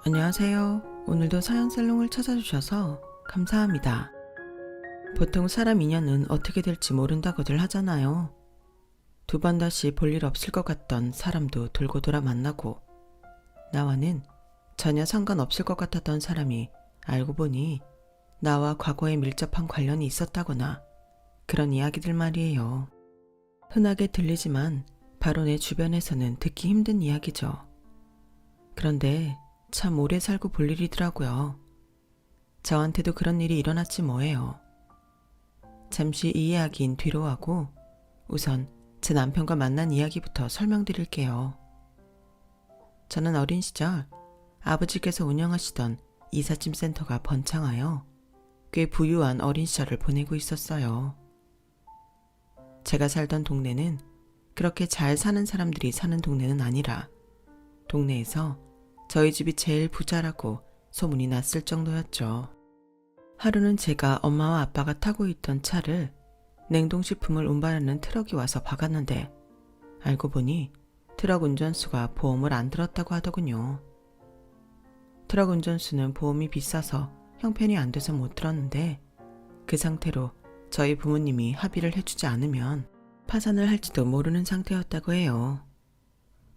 안녕하세요. 오늘도 사연살롱을 찾아주셔서 감사합니다. 보통 사람 인연은 어떻게 될지 모른다고들 하잖아요. 두 번 다시 볼 일 없을 것 같던 사람도 돌고 돌아 만나고, 나와는 전혀 상관없을 것 같았던 사람이 알고 보니 나와 과거에 밀접한 관련이 있었다거나 그런 이야기들 말이에요. 흔하게 들리지만 바로 내 주변에서는 듣기 힘든 이야기죠. 그런데 참 오래 살고 볼 일이더라고요. 저한테도 그런 일이 일어났지 뭐예요. 잠시 이 이야기는 뒤로 하고 우선 제 남편과 만난 이야기부터 설명드릴게요. 저는 어린 시절 아버지께서 운영하시던 이삿짐 센터가 번창하여 꽤 부유한 어린 시절을 보내고 있었어요. 제가 살던 동네는 그렇게 잘 사는 사람들이 사는 동네는 아니라 동네에서 저희 집이 제일 부자라고 소문이 났을 정도였죠. 하루는 제가 엄마와 아빠가 타고 있던 차를 냉동식품을 운반하는 트럭이 와서 박았는데 알고 보니 트럭 운전수가 보험을 안 들었다고 하더군요. 트럭 운전수는 보험이 비싸서 형편이 안 돼서 못 들었는데 그 상태로 저희 부모님이 합의를 해주지 않으면 파산을 할지도 모르는 상태였다고 해요.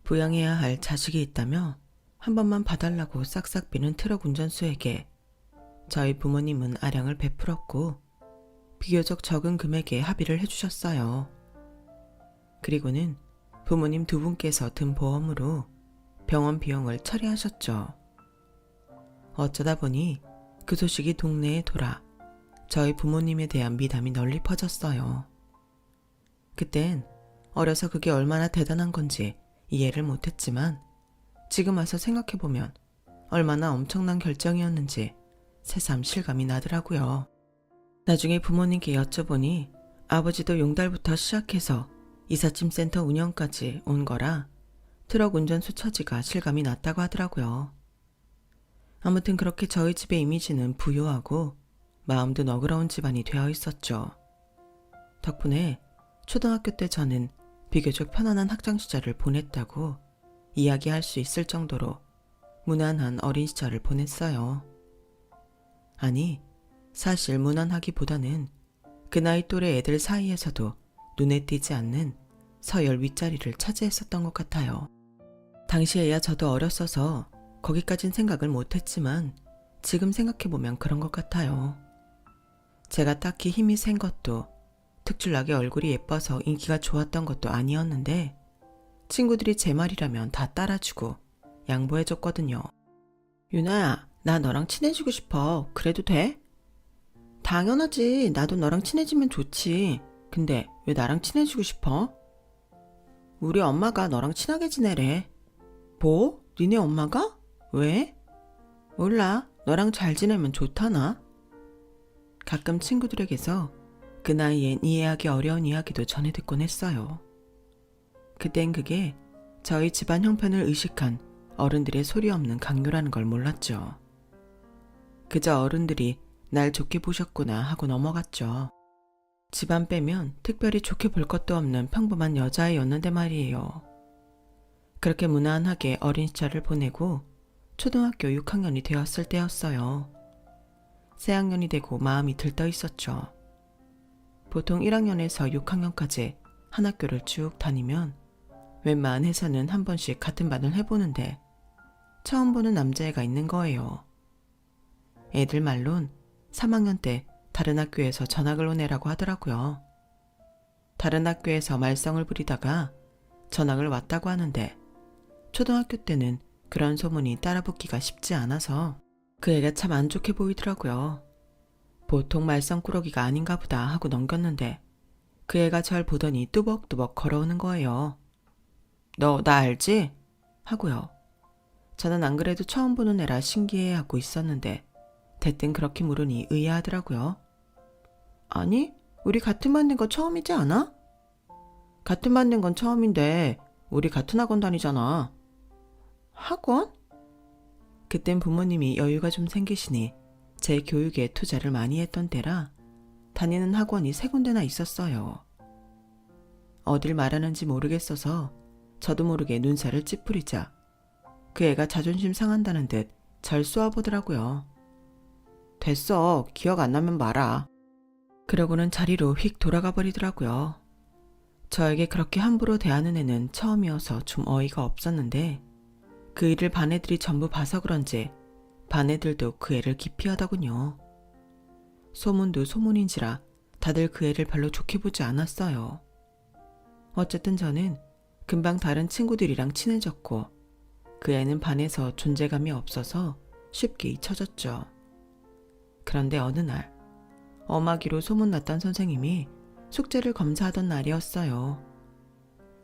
부양해야 할 자식이 있다며 한 번만 봐달라고 싹싹 비는 트럭 운전수에게 저희 부모님은 아량을 베풀었고 비교적 적은 금액에 합의를 해주셨어요. 그리고는 부모님 두 분께서 든 보험으로 병원 비용을 처리하셨죠. 어쩌다 보니 그 소식이 동네에 돌아 저희 부모님에 대한 미담이 널리 퍼졌어요. 그땐 어려서 그게 얼마나 대단한 건지 이해를 못했지만 지금 와서 생각해보면 얼마나 엄청난 결정이었는지 새삼 실감이 나더라고요. 나중에 부모님께 여쭤보니 아버지도 용달부터 시작해서 이삿짐 센터 운영까지 온 거라 트럭 운전수 처지가 실감이 났다고 하더라고요. 아무튼 그렇게 저희 집의 이미지는 부유하고 마음도 너그러운 집안이 되어 있었죠. 덕분에 초등학교 때 저는 비교적 편안한 학창시절을 보냈다고 이야기할 수 있을 정도로 무난한 어린 시절을 보냈어요. 아니, 사실 무난하기보다는 그 나이 또래 애들 사이에서도 눈에 띄지 않는 서열 윗자리를 차지했었던 것 같아요. 당시에야 저도 어렸어서 거기까진 생각을 못했지만 지금 생각해보면 그런 것 같아요. 제가 딱히 힘이 센 것도 특출나게 얼굴이 예뻐서 인기가 좋았던 것도 아니었는데 친구들이 제 말이라면 다 따라주고 양보해줬거든요. 유나야, 나 너랑 친해지고 싶어. 그래도 돼? 당연하지. 나도 너랑 친해지면 좋지. 근데 왜 나랑 친해지고 싶어? 우리 엄마가 너랑 친하게 지내래. 뭐? 니네 엄마가? 왜? 몰라. 너랑 잘 지내면 좋다나? 가끔 친구들에게서 그 나이엔 이해하기 어려운 이야기도 전해 듣곤 했어요. 그땐 그게 저희 집안 형편을 의식한 어른들의 소리 없는 강요라는 걸 몰랐죠. 그저 어른들이 날 좋게 보셨구나 하고 넘어갔죠. 집안 빼면 특별히 좋게 볼 것도 없는 평범한 여자애였는데 말이에요. 그렇게 무난하게 어린 시절을 보내고 초등학교 6학년이 되었을 때였어요. 새학년이 되고 마음이 들떠 있었죠. 보통 1학년에서 6학년까지 한 학교를 쭉 다니면 웬만한 회사는 한 번씩 같은 반을 해보는데 처음 보는 남자애가 있는 거예요. 애들 말론 3학년 때 다른 학교에서 전학을 온 애라고 하더라고요. 다른 학교에서 말썽을 부리다가 전학을 왔다고 하는데 초등학교 때는 그런 소문이 따라붙기가 쉽지 않아서 그 애가 참 안 좋게 보이더라고요. 보통 말썽꾸러기가 아닌가 보다 하고 넘겼는데 그 애가 절 보더니 뚜벅뚜벅 걸어오는 거예요. 너 나 알지? 하고요. 저는 안 그래도 처음 보는 애라 신기해하고 있었는데 대뜸 그렇게 물으니 의아하더라고요. 아니, 우리 같은 반 된 거 처음이지 않아? 같은 반 된 건 처음인데 우리 같은 학원 다니잖아. 학원? 그땐 부모님이 여유가 좀 생기시니 제 교육에 투자를 많이 했던 때라 다니는 학원이 3군데나 있었어요. 어딜 말하는지 모르겠어서 저도 모르게 눈살을 찌푸리자 그 애가 자존심 상한다는 듯 절 쏘아보더라고요. 됐어. 기억 안 나면 말아. 그러고는 자리로 휙 돌아가 버리더라고요. 저에게 그렇게 함부로 대하는 애는 처음이어서 좀 어이가 없었는데 그 일을 반 애들이 전부 봐서 그런지 반 애들도 그 애를 기피하더군요. 소문도 소문인지라 다들 그 애를 별로 좋게 보지 않았어요. 어쨌든 저는 금방 다른 친구들이랑 친해졌고 그 애는 반에서 존재감이 없어서 쉽게 잊혀졌죠. 그런데 어느 날 엄하기로 소문났던 선생님이 숙제를 검사하던 날이었어요.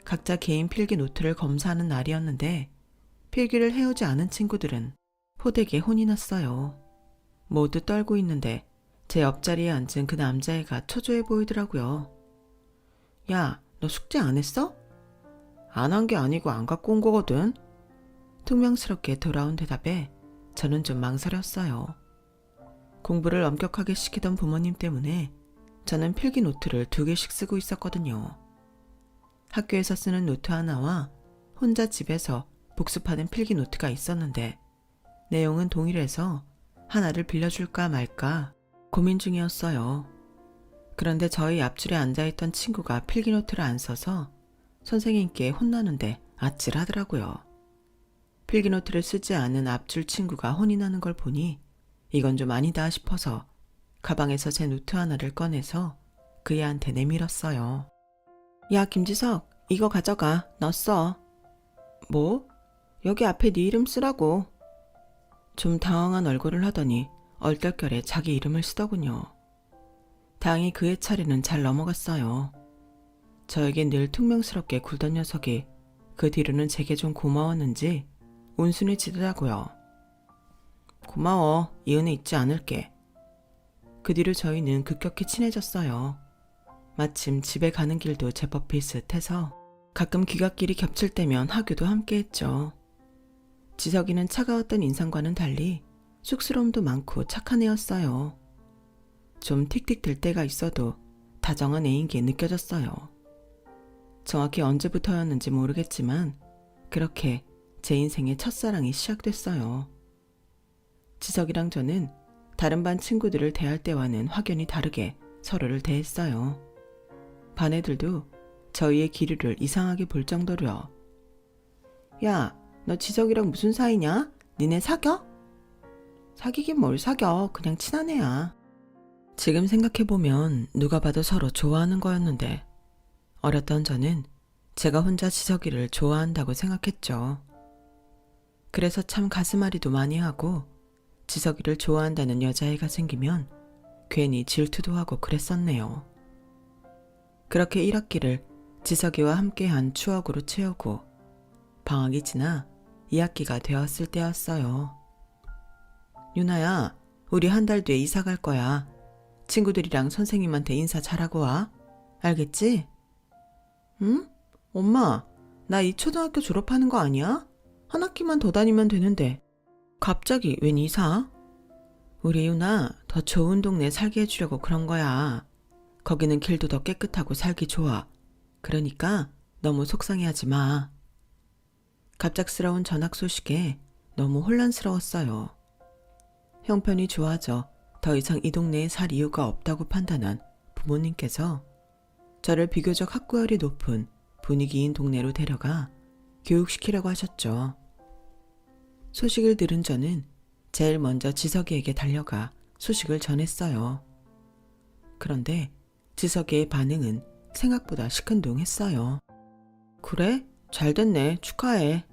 각자 개인 필기 노트를 검사하는 날이었는데 필기를 해오지 않은 친구들은 호되게 혼이 났어요. 모두 떨고 있는데 제 옆자리에 앉은 그 남자애가 초조해 보이더라고요. 야, 너 숙제 안 했어? 안 한 게 아니고 안 갖고 온 거거든. 퉁명스럽게 돌아온 대답에 저는 좀 망설였어요. 공부를 엄격하게 시키던 부모님 때문에 저는 필기 노트를 2개씩 쓰고 있었거든요. 학교에서 쓰는 노트 하나와 혼자 집에서 복습하는 필기 노트가 있었는데 내용은 동일해서 하나를 빌려줄까 말까 고민 중이었어요. 그런데 저희 앞줄에 앉아있던 친구가 필기 노트를 안 써서 선생님께 혼나는데 아찔하더라고요. 필기 노트를 쓰지 않은 앞줄 친구가 혼이 나는 걸 보니 이건 좀 아니다 싶어서 가방에서 제 노트 하나를 꺼내서 그 애한테 내밀었어요. 야, 김지석, 이거 가져가. 너 써. 뭐? 여기 앞에 네 이름 쓰라고. 좀 당황한 얼굴을 하더니 얼떨결에 자기 이름을 쓰더군요. 다행히 그의 차례는 잘 넘어갔어요. 저에겐 늘 퉁명스럽게 굴던 녀석이 그 뒤로는 제게 좀 고마웠는지 온순히 지더라고요. 고마워. 이 은혜 잊지 않을게. 그 뒤로 저희는 급격히 친해졌어요. 마침 집에 가는 길도 제법 비슷해서 가끔 귀갓길이 겹칠 때면 하교도 함께 했죠. 지석이는 차가웠던 인상과는 달리 쑥스러움도 많고 착한 애였어요. 좀 틱틱 될 때가 있어도 다정한 애인 게 느껴졌어요. 정확히 언제부터였는지 모르겠지만 그렇게 제 인생의 첫사랑이 시작됐어요. 지석이랑 저는 다른 반 친구들을 대할 때와는 확연히 다르게 서로를 대했어요. 반 애들도 저희의 기류를 이상하게 볼 정도로요. 야, 너 지석이랑 무슨 사이냐? 니네 사겨? 사귀긴 뭘 사겨. 그냥 친한 애야. 지금 생각해보면 누가 봐도 서로 좋아하는 거였는데 어렸던 저는 제가 혼자 지석이를 좋아한다고 생각했죠. 그래서 참 가슴앓이도 많이 하고 지석이를 좋아한다는 여자애가 생기면 괜히 질투도 하고 그랬었네요. 그렇게 1학기를 지석이와 함께한 추억으로 채우고 방학이 지나 2학기가 되었을 때였어요. 유나야, 우리 한 달 뒤에 이사 갈 거야. 친구들이랑 선생님한테 인사 잘하고 와. 알겠지? 응? 엄마, 나 이 초등학교 졸업하는 거 아니야? 한 학기만 더 다니면 되는데 갑자기 웬 이사? 우리 유나 더 좋은 동네 살게 해주려고 그런 거야. 거기는 길도 더 깨끗하고 살기 좋아. 그러니까 너무 속상해하지 마. 갑작스러운 전학 소식에 너무 혼란스러웠어요. 형편이 좋아져 더 이상 이 동네에 살 이유가 없다고 판단한 부모님께서 저를 비교적 학구열이 높은 분위기인 동네로 데려가 교육시키려고 하셨죠. 소식을 들은 저는 제일 먼저 지석이에게 달려가 소식을 전했어요. 그런데 지석이의 반응은 생각보다 시큰둥했어요. 그래? 잘됐네. 축하해.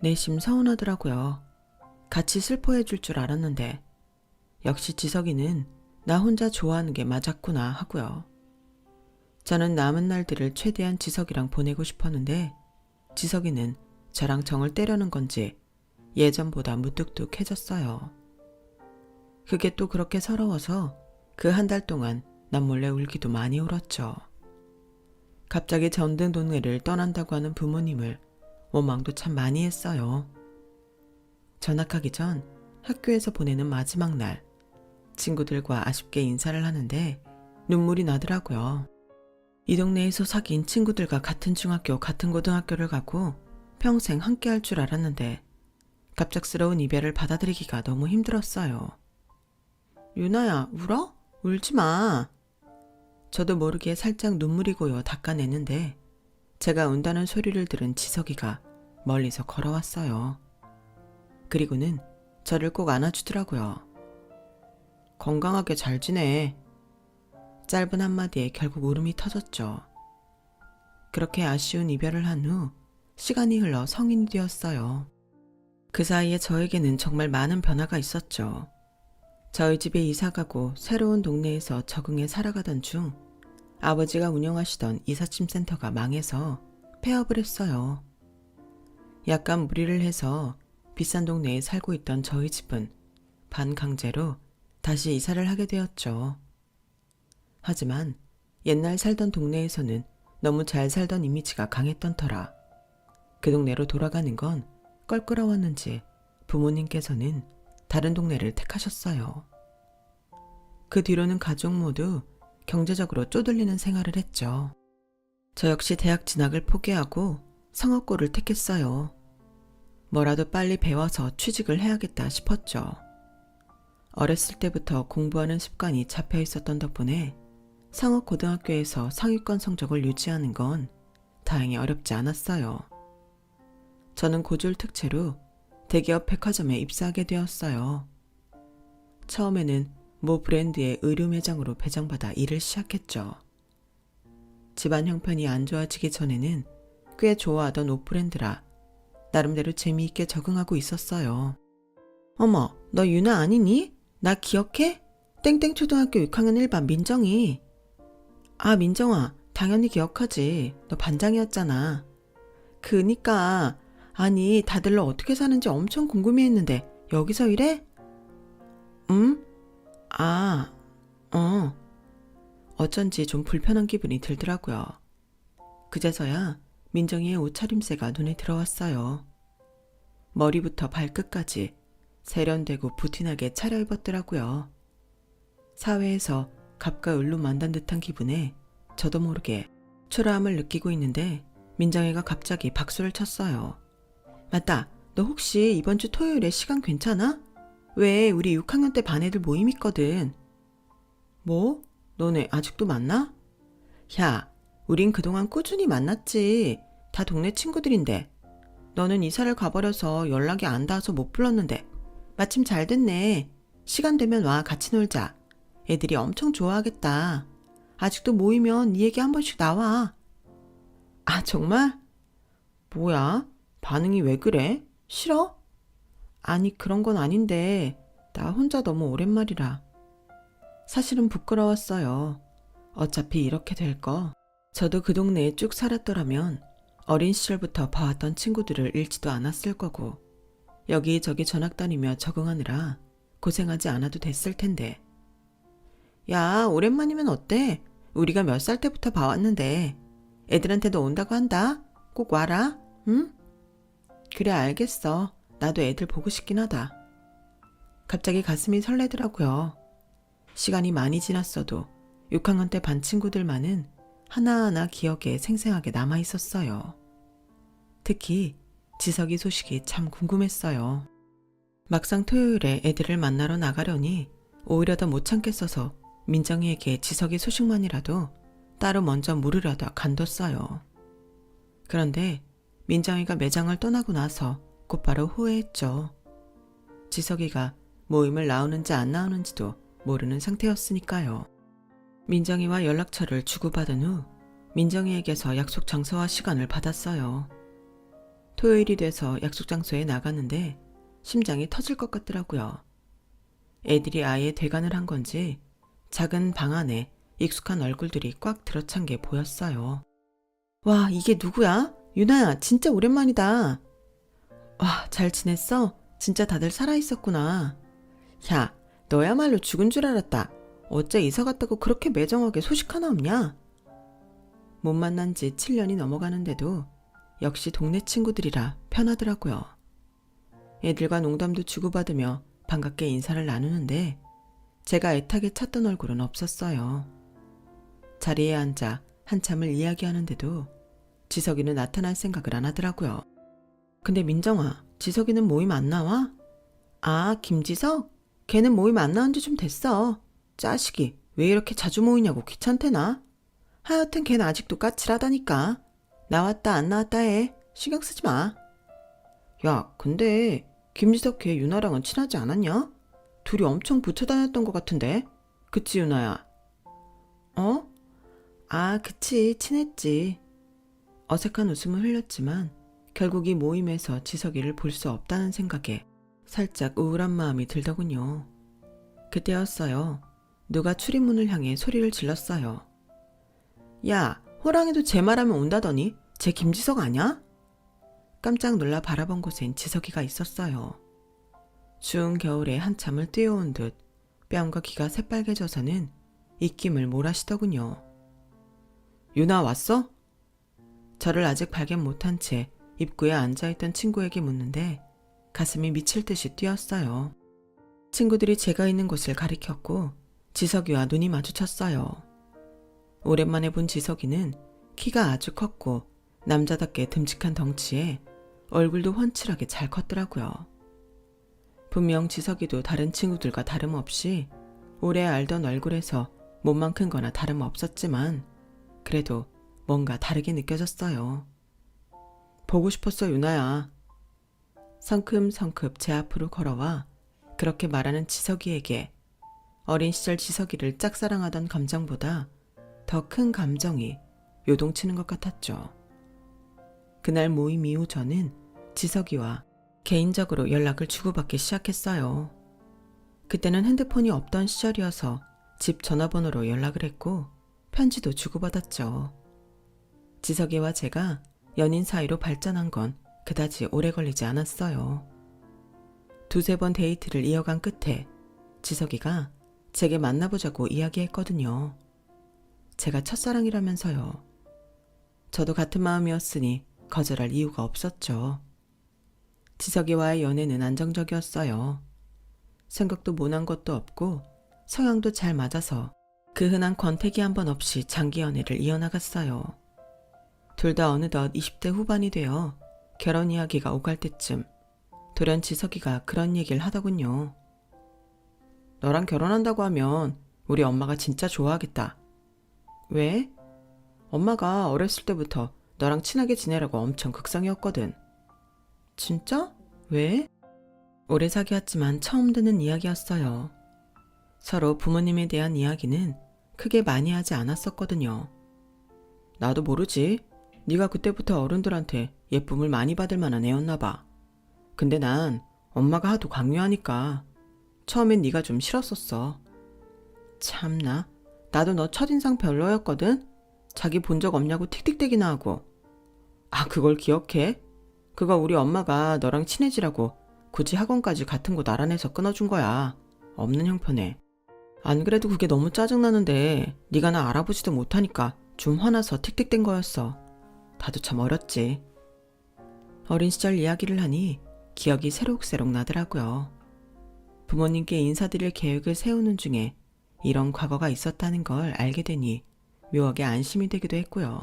내심 서운하더라고요. 같이 슬퍼해 줄 줄 알았는데 역시 지석이는 나 혼자 좋아하는 게 맞았구나 하고요. 저는 남은 날들을 최대한 지석이랑 보내고 싶었는데 지석이는 저랑 정을 때려는 건지 예전보다 무뚝뚝해졌어요. 그게 또 그렇게 서러워서 그 한 달 동안 난 몰래 울기도 많이 울었죠. 갑자기 전등 동네를 떠난다고 하는 부모님을 원망도 참 많이 했어요. 전학하기 전 학교에서 보내는 마지막 날 친구들과 아쉽게 인사를 하는데 눈물이 나더라고요. 이 동네에서 사귄 친구들과 같은 중학교, 같은 고등학교를 가고 평생 함께 할 줄 알았는데 갑작스러운 이별을 받아들이기가 너무 힘들었어요. 유나야, 울어? 울지 마. 저도 모르게 살짝 눈물이 고여 닦아냈는데 제가 운다는 소리를 들은 지석이가 멀리서 걸어왔어요. 그리고는 저를 꼭 안아주더라고요. 건강하게 잘 지내. 짧은 한마디에 결국 울음이 터졌죠. 그렇게 아쉬운 이별을 한 후 시간이 흘러 성인이 되었어요. 그 사이에 저에게는 정말 많은 변화가 있었죠. 저희 집에 이사가고 새로운 동네에서 적응해 살아가던 중 아버지가 운영하시던 이삿짐 센터가 망해서 폐업을 했어요. 약간 무리를 해서 비싼 동네에 살고 있던 저희 집은 반강제로 다시 이사를 하게 되었죠. 하지만 옛날 살던 동네에서는 너무 잘 살던 이미지가 강했던 터라 그 동네로 돌아가는 건 껄끄러웠는지 부모님께서는 다른 동네를 택하셨어요. 그 뒤로는 가족 모두 경제적으로 쪼들리는 생활을 했죠. 저 역시 대학 진학을 포기하고 상업고를 택했어요. 뭐라도 빨리 배워서 취직을 해야겠다 싶었죠. 어렸을 때부터 공부하는 습관이 잡혀 있었던 덕분에 상업고등학교에서 상위권 성적을 유지하는 건 다행히 어렵지 않았어요. 저는 고졸 특채로 대기업 백화점에 입사하게 되었어요. 처음에는 모 브랜드의 의류 매장으로 배정받아 일을 시작했죠. 집안 형편이 안 좋아지기 전에는 꽤 좋아하던 옷 브랜드라 나름대로 재미있게 적응하고 있었어요. 어머, 너 유나 아니니? 나 기억해? 땡땡초등학교 6학년 1반 민정이. 아, 민정아, 당연히 기억하지. 너 반장이었잖아. 그니까 아니 다들 너 어떻게 사는지 엄청 궁금해했는데 여기서 일해? 응? 아, 어쩐지 좀 불편한 기분이 들더라고요. 그제서야 민정이의 옷차림새가 눈에 들어왔어요. 머리부터 발끝까지 세련되고 부티나게 차려입었더라고요. 사회에서 갑과 을로 만난 듯한 기분에 저도 모르게 초라함을 느끼고 있는데 민정이가 갑자기 박수를 쳤어요. 맞다, 너 혹시 이번 주 토요일에 시간 괜찮아? 왜 우리 6학년 때 반 애들 모임 있거든. 뭐? 너네 아직도 만나? 야, 우린 그동안 꾸준히 만났지. 다 동네 친구들인데. 너는 이사를 가버려서 연락이 안 닿아서 못 불렀는데 마침 잘 됐네. 시간 되면 와, 같이 놀자. 애들이 엄청 좋아하겠다. 아직도 모이면 네 얘기 한 번씩 나와. 아, 정말? 뭐야? 반응이 왜 그래? 싫어? 아니, 그런 건 아닌데 나 혼자 너무 오랜만이라. 사실은 부끄러웠어요. 어차피 이렇게 될 거. 저도 그 동네에 쭉 살았더라면 어린 시절부터 봐왔던 친구들을 잃지도 않았을 거고 여기저기 전학 다니며 적응하느라 고생하지 않아도 됐을 텐데. 야, 오랜만이면 어때? 우리가 몇 살 때부터 봐왔는데. 애들한테도 온다고 한다. 꼭 와라. 응? 그래, 알겠어. 나도 애들 보고 싶긴 하다. 갑자기 가슴이 설레더라고요. 시간이 많이 지났어도 6학년 때 반 친구들만은 하나하나 기억에 생생하게 남아있었어요. 특히 지석이 소식이 참 궁금했어요. 막상 토요일에 애들을 만나러 나가려니 오히려 더 못 참겠어서 민정이에게 지석이 소식만이라도 따로 먼저 물으려다 간뒀어요. 그런데 민정이가 매장을 떠나고 나서 곧바로 후회했죠. 지석이가 모임을 나오는지 안 나오는지도 모르는 상태였으니까요. 민정이와 연락처를 주고받은 후 민정이에게서 약속 장소와 시간을 받았어요. 토요일이 돼서 약속 장소에 나갔는데 심장이 터질 것 같더라고요. 애들이 아예 대관을 한 건지 작은 방 안에 익숙한 얼굴들이 꽉 들어찬 게 보였어요. 와, 이게 누구야? 유나야, 진짜 오랜만이다. 와, 잘 지냈어? 진짜 다들 살아있었구나. 야, 너야말로 죽은 줄 알았다. 어째 이사 갔다고 그렇게 매정하게 소식 하나 없냐? 못 만난 지 7년이 넘어가는데도 역시 동네 친구들이라 편하더라고요. 애들과 농담도 주고받으며 반갑게 인사를 나누는데 제가 애타게 찾던 얼굴은 없었어요. 자리에 앉아 한참을 이야기하는데도 지석이는 나타날 생각을 안 하더라고요. 근데 민정아, 지석이는 모임 안 나와? 아, 김지석? 걔는 모임 안 나온 지 좀 됐어. 짜식이 왜 이렇게 자주 모이냐고 귀찮대나? 하여튼 걔는 아직도 까칠하다니까. 나왔다 안 나왔다 해. 신경 쓰지 마. 야, 근데 김지석 걔 유나랑은 친하지 않았냐? 둘이 엄청 붙어 다녔던 것 같은데. 그치 유나야? 어? 아, 그치. 친했지. 어색한 웃음을 흘렸지만 결국 이 모임에서 지석이를 볼 수 없다는 생각에 살짝 우울한 마음이 들더군요. 그때였어요. 누가 출입문을 향해 소리를 질렀어요. 야, 호랑이도 제 말하면 온다더니 쟤 김지석 아냐? 깜짝 놀라 바라본 곳엔 지석이가 있었어요. 추운 겨울에 한참을 뛰어온 듯 뺨과 귀가 새빨개져서는 입김을 몰아쉬더군요. 유나 왔어? 저를 아직 발견 못한 채 입구에 앉아있던 친구에게 묻는데 가슴이 미칠 듯이 뛰었어요. 친구들이 제가 있는 곳을 가리켰고 지석이와 눈이 마주쳤어요. 오랜만에 본 지석이는 키가 아주 컸고 남자답게 듬직한 덩치에 얼굴도 훤칠하게 잘 컸더라고요. 분명 지석이도 다른 친구들과 다름없이 오래 알던 얼굴에서 몸만 큰 거나 다름없었지만 그래도 뭔가 다르게 느껴졌어요. 보고 싶었어 유나야. 성큼성큼 제 앞으로 걸어와 그렇게 말하는 지석이에게 어린 시절 지석이를 짝사랑하던 감정보다 더 큰 감정이 요동치는 것 같았죠. 그날 모임 이후 저는 지석이와 개인적으로 연락을 주고받기 시작했어요. 그때는 핸드폰이 없던 시절이어서 집 전화번호로 연락을 했고 편지도 주고받았죠. 지석이와 제가 연인 사이로 발전한 건 그다지 오래 걸리지 않았어요. 두세 번 데이트를 이어간 끝에 지석이가 제게 만나보자고 이야기했거든요. 제가 첫사랑이라면서요. 저도 같은 마음이었으니 거절할 이유가 없었죠. 지석이와의 연애는 안정적이었어요. 생각도 모난 것도 없고 성향도 잘 맞아서 그 흔한 권태기 한 번 없이 장기 연애를 이어나갔어요. 둘 다 어느덧 20대 후반이 되어 결혼 이야기가 오갈 때쯤 돌연 지석이가 그런 얘기를 하더군요. 너랑 결혼한다고 하면 우리 엄마가 진짜 좋아하겠다. 왜? 엄마가 어렸을 때부터 너랑 친하게 지내라고 엄청 극성이었거든. 진짜? 왜? 오래 사귀었지만 처음 듣는 이야기였어요. 서로 부모님에 대한 이야기는 크게 많이 하지 않았었거든요. 나도 모르지. 네가 그때부터 어른들한테 예쁨을 많이 받을 만한 애였나 봐. 근데 난 엄마가 하도 강요하니까 처음엔 네가 좀 싫었었어. 참나, 나도 너 첫인상 별로였거든? 자기 본 적 없냐고 틱틱대기나 하고. 아, 그걸 기억해? 그거 우리 엄마가 너랑 친해지라고 굳이 학원까지 같은 곳 알아내서 끊어준 거야. 없는 형편에. 안 그래도 그게 너무 짜증나는데 네가 나 알아보지도 못하니까 좀 화나서 틱틱댄 거였어. 나도 참 어렸지. 어린 시절 이야기를 하니 기억이 새록새록 나더라고요. 부모님께 인사드릴 계획을 세우는 중에 이런 과거가 있었다는 걸 알게 되니 묘하게 안심이 되기도 했고요.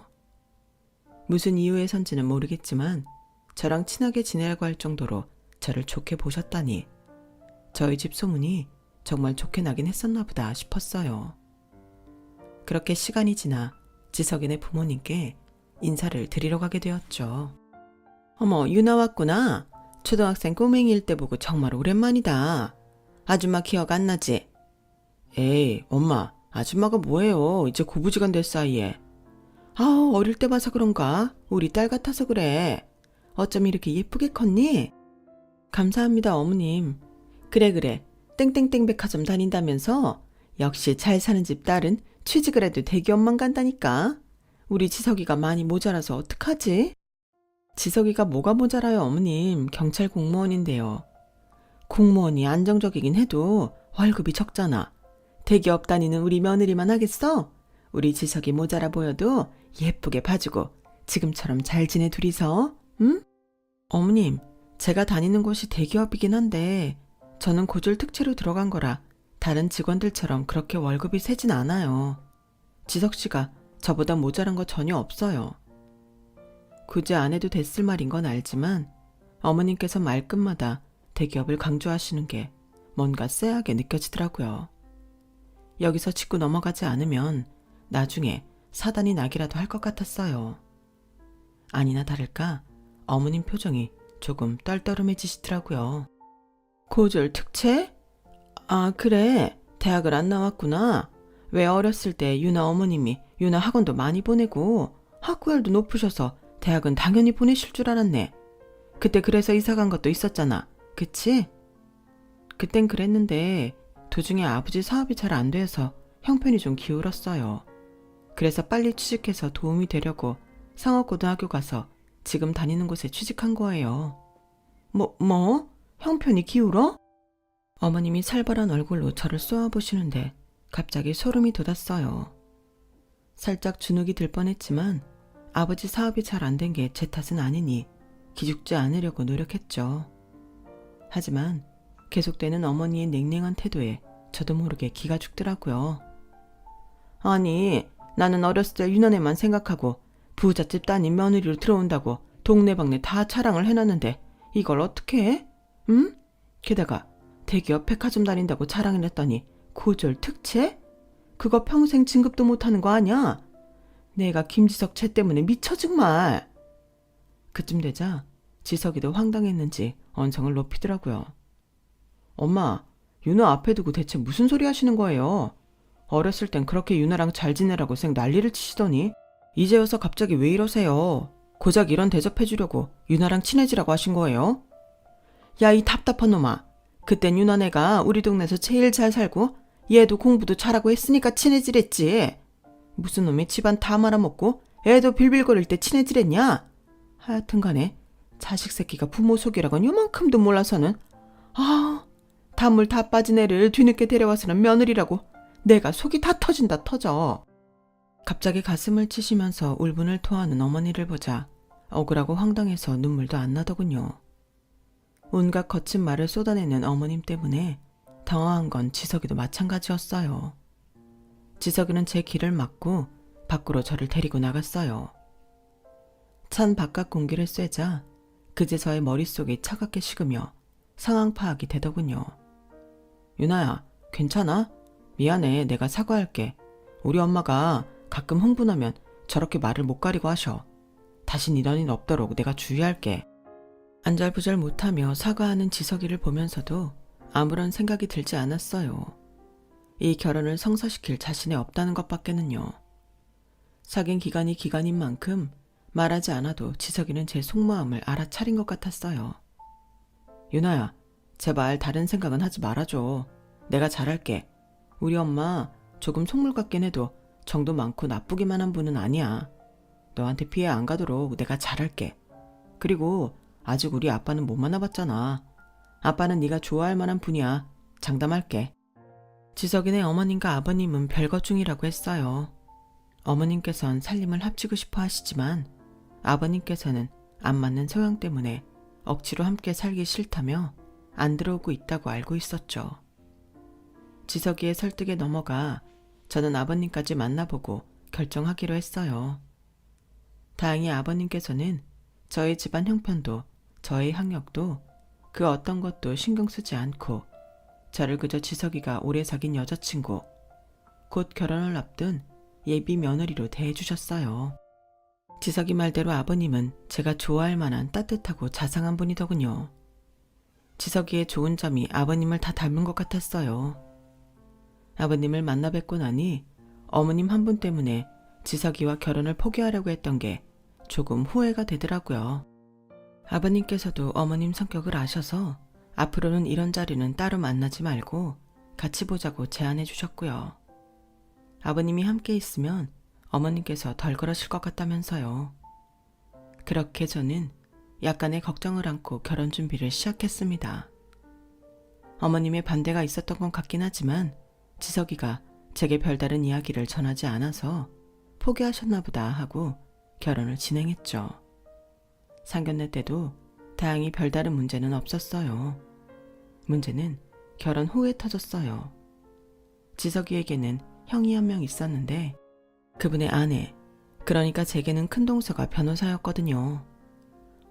무슨 이유에선지는 모르겠지만 저랑 친하게 지내라고 할 정도로 저를 좋게 보셨다니 저희 집 소문이 정말 좋게 나긴 했었나 보다 싶었어요. 그렇게 시간이 지나 지석이네 부모님께 인사를 드리러 가게 되었죠. 어머, 유나 왔구나. 초등학생 꼬맹이일 때 보고 정말 오랜만이다. 아줌마 기억 안 나지? 에이, 엄마, 아줌마가 뭐예요. 이제 고부지간 될 사이에. 아우, 어릴 때 봐서 그런가? 우리 딸 같아서 그래. 어쩜 이렇게 예쁘게 컸니? 감사합니다, 어머님. 그래. 땡땡땡 백화점 다닌다면서? 역시 잘 사는 집 딸은 취직을 해도 대기업만 간다니까. 우리 지석이가 많이 모자라서 어떡하지? 지석이가 뭐가 모자라요, 어머님. 경찰 공무원인데요. 공무원이 안정적이긴 해도 월급이 적잖아. 대기업 다니는 우리 며느리만 하겠어? 우리 지석이 모자라 보여도 예쁘게 봐주고 지금처럼 잘 지내 둘이서, 응? 어머님, 제가 다니는 곳이 대기업이긴 한데 저는 고졸 특채로 들어간 거라 다른 직원들처럼 그렇게 월급이 세진 않아요. 지석 씨가 저보다 모자란 거 전혀 없어요. 굳이 안 해도 됐을 말인 건 알지만 어머님께서 말끝마다 대기업을 강조하시는 게 뭔가 쎄하게 느껴지더라고요. 여기서 짚고 넘어가지 않으면 나중에 사단이 나기라도 할 것 같았어요. 아니나 다를까 어머님 표정이 조금 떨떠름해지시더라고요. 고졸 특채? 아, 그래. 대학을 안 나왔구나. 왜 어렸을 때 유나 어머님이 유나 학원도 많이 보내고 학구열도 높으셔서 대학은 당연히 보내실 줄 알았네. 그때 그래서 이사 간 것도 있었잖아. 그치? 그땐 그랬는데 도중에 아버지 사업이 잘 안 돼서 형편이 좀 기울었어요. 그래서 빨리 취직해서 도움이 되려고 상업고등학교 가서 지금 다니는 곳에 취직한 거예요. 뭐? 형편이 기울어? 어머님이 살벌한 얼굴로 저를 쏘아보시는데 갑자기 소름이 돋았어요. 살짝 주눅이 들 뻔했지만 아버지 사업이 잘 안 된 게 제 탓은 아니니 기죽지 않으려고 노력했죠. 하지만 계속되는 어머니의 냉랭한 태도에 저도 모르게 기가 죽더라고요. 아니, 나는 어렸을 때 유난히만 생각하고 부잣집 따님 며느리로 들어온다고 동네방네 다 자랑을 해놨는데 이걸 어떻게 해? 응? 게다가 대기업 백화점 다닌다고 자랑을 했더니 고졸 특채? 그거 평생 진급도 못하는 거 아니야? 내가 김지석 쟤 때문에 미쳐 정말. 그쯤 되자 지석이도 황당했는지 언성을 높이더라고요. 엄마, 유나 앞에 두고 대체 무슨 소리 하시는 거예요? 어렸을 땐 그렇게 유나랑 잘 지내라고 생 난리를 치시더니 이제 와서 갑자기 왜 이러세요? 고작 이런 대접해주려고 유나랑 친해지라고 하신 거예요? 야, 이 답답한 놈아. 그땐 유나네가 우리 동네에서 제일 잘 살고 얘도 공부도 잘하고 했으니까 친해지랬지. 무슨 놈이 집안 다 말아먹고 애도 빌빌거릴 때 친해지랬냐? 하여튼 간에 자식 새끼가 부모 속이라곤 요만큼도 몰라서는 단물 다 빠진 애를 뒤늦게 데려와서는 며느리라고 내가 속이 다 터진다 터져. 갑자기 가슴을 치시면서 울분을 토하는 어머니를 보자 억울하고 황당해서 눈물도 안 나더군요. 온갖 거친 말을 쏟아내는 어머님 때문에 당황한 건 지석이도 마찬가지였어요. 지석이는 제 길을 막고 밖으로 저를 데리고 나갔어요. 찬 바깥 공기를 쐬자 그제서야 머릿속이 차갑게 식으며 상황 파악이 되더군요. 유나야, 괜찮아? 미안해, 내가 사과할게. 우리 엄마가 가끔 흥분하면 저렇게 말을 못 가리고 하셔. 다신 이런 일 없도록 내가 주의할게. 안절부절 못하며 사과하는 지석이를 보면서도 아무런 생각이 들지 않았어요. 이 결혼을 성사시킬 자신이 없다는 것밖에는요. 사귄 기간이 기간인 만큼 말하지 않아도 지석이는 제 속마음을 알아차린 것 같았어요. 유나야, 제발 다른 생각은 하지 말아줘. 내가 잘할게. 우리 엄마 조금 속물 같긴 해도 정도 많고 나쁘기만 한 분은 아니야. 너한테 피해 안 가도록 내가 잘할게. 그리고 아직 우리 아빠는 못 만나봤잖아. 아빠는 네가 좋아할 만한 분이야. 장담할게. 지석이네 어머님과 아버님은 별것 중이라고 했어요. 어머님께선 살림을 합치고 싶어 하시지만 아버님께서는 안 맞는 성향 때문에 억지로 함께 살기 싫다며 안 들어오고 있다고 알고 있었죠. 지석이의 설득에 넘어가 저는 아버님까지 만나보고 결정하기로 했어요. 다행히 아버님께서는 저희 집안 형편도 저의 학력도 그 어떤 것도 신경 쓰지 않고 저를 그저 지석이가 오래 사귄 여자친구, 곧 결혼을 앞둔 예비 며느리로 대해주셨어요. 지석이 말대로 아버님은 제가 좋아할 만한 따뜻하고 자상한 분이더군요. 지석이의 좋은 점이 아버님을 다 닮은 것 같았어요. 아버님을 만나 뵙고 나니 어머님 한 분 때문에 지석이와 결혼을 포기하려고 했던 게 조금 후회가 되더라고요. 아버님께서도 어머님 성격을 아셔서 앞으로는 이런 자리는 따로 만나지 말고 같이 보자고 제안해 주셨고요. 아버님이 함께 있으면 어머님께서 덜 그러실 것 같다면서요. 그렇게 저는 약간의 걱정을 안고 결혼 준비를 시작했습니다. 어머님의 반대가 있었던 것 같긴 하지만 지석이가 제게 별다른 이야기를 전하지 않아서 포기하셨나 보다 하고 결혼을 진행했죠. 상견례 때도 다행히 별다른 문제는 없었어요. 문제는 결혼 후에 터졌어요. 지석이에게는 형이 한 명 있었는데 그분의 아내, 그러니까 제게는 큰동서가 변호사였거든요.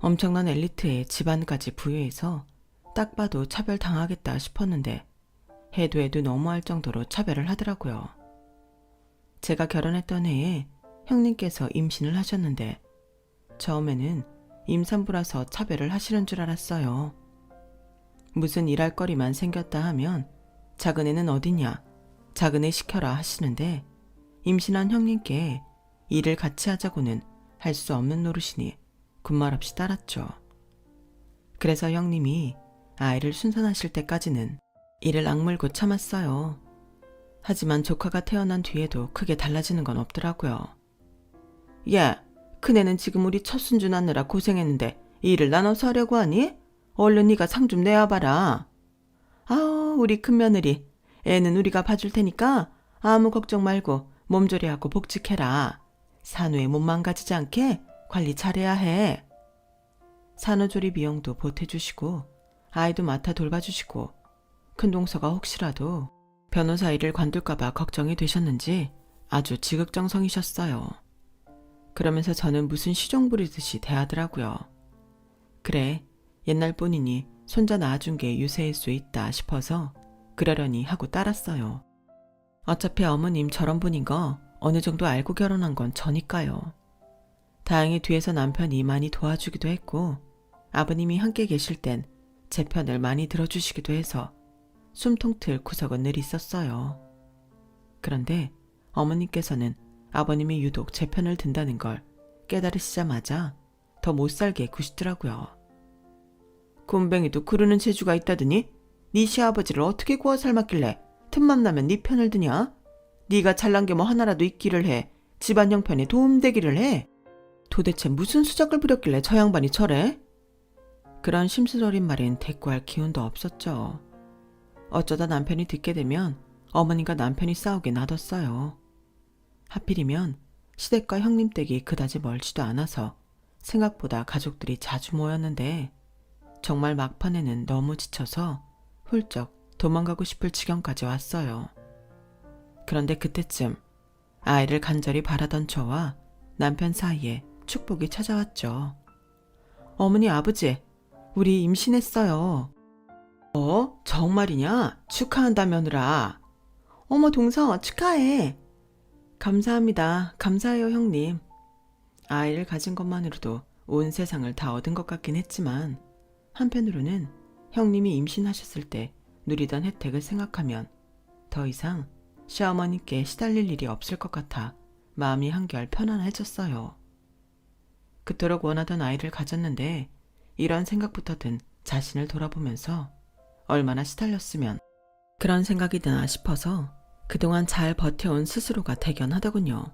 엄청난 엘리트의 집안까지 부여해서 딱 봐도 차별당하겠다 싶었는데 해도 너무할 정도로 차별을 하더라고요. 제가 결혼했던 해에 형님께서 임신을 하셨는데 처음에는 임산부라서 차별을 하시는 줄 알았어요. 무슨 일할 거리만 생겼다 하면 작은 애는 어디냐, 작은 애 시켜라 하시는데 임신한 형님께 일을 같이 하자고는 할 수 없는 노릇이니 군말 없이 따랐죠. 그래서 형님이 아이를 순산하실 때까지는 이를 악물고 참았어요. 하지만 조카가 태어난 뒤에도 크게 달라지는 건 없더라고요. 야, 큰애는 지금 우리 첫 순주 낳느라 고생했는데 일을 나눠서 하려고 하니? 얼른 네가 상 좀 내와봐라. 아우, 우리 큰며느리. 애는 우리가 봐줄 테니까 아무 걱정 말고 몸조리하고 복직해라. 산후에 몸 망가지지 않게 관리 잘해야 해. 산후조리 비용도 보태주시고 아이도 맡아 돌봐주시고 큰동서가 혹시라도 변호사 일을 관둘까봐 걱정이 되셨는지 아주 지극정성이셨어요. 그러면서 저는 무슨 시종 부리듯이 대하더라고요. 그래, 옛날 뿐이니 손자 낳아준 게 유세일 수 있다 싶어서 그러려니 하고 따랐어요. 어차피 어머님 저런 분인 거 어느 정도 알고 결혼한 건 저니까요. 다행히 뒤에서 남편이 많이 도와주기도 했고 아버님이 함께 계실 땐 제 편을 많이 들어주시기도 해서 숨통 틀 구석은 늘 있었어요. 그런데 어머님께서는 아버님이 유독 제 편을 든다는 걸 깨달으시자마자 더 못살게 구시더라고요. 곰뱅이도 구르는 재주가 있다더니 네 시아버지를 어떻게 구워 삶았길래 틈만 나면 네 편을 드냐? 네가 잘난 게 뭐 하나라도 있기를 해. 집안 형편에 도움되기를 해. 도대체 무슨 수작을 부렸길래 저 양반이 저래? 그런 심술어린 말엔 대꾸할 기운도 없었죠. 어쩌다 남편이 듣게 되면 어머니가 남편이 싸우게 놔뒀어요. 하필이면 시댁과 형님 댁이 그다지 멀지도 않아서 생각보다 가족들이 자주 모였는데 정말 막판에는 너무 지쳐서 훌쩍 도망가고 싶을 지경까지 왔어요. 그런데 그때쯤 아이를 간절히 바라던 저와 남편 사이에 축복이 찾아왔죠. 어머니, 아버지, 우리 임신했어요. 정말이냐? 축하한다 며느라. 어머, 동서 축하해. 감사합니다. 감사해요, 형님. 아이를 가진 것만으로도 온 세상을 다 얻은 것 같긴 했지만 한편으로는 형님이 임신하셨을 때 누리던 혜택을 생각하면 더 이상 시어머니께 시달릴 일이 없을 것 같아 마음이 한결 편안해졌어요. 그토록 원하던 아이를 가졌는데 이런 생각부터 든 자신을 돌아보면서 얼마나 시달렸으면 그런 생각이 드나 싶어서 그동안 잘 버텨온 스스로가 대견하더군요.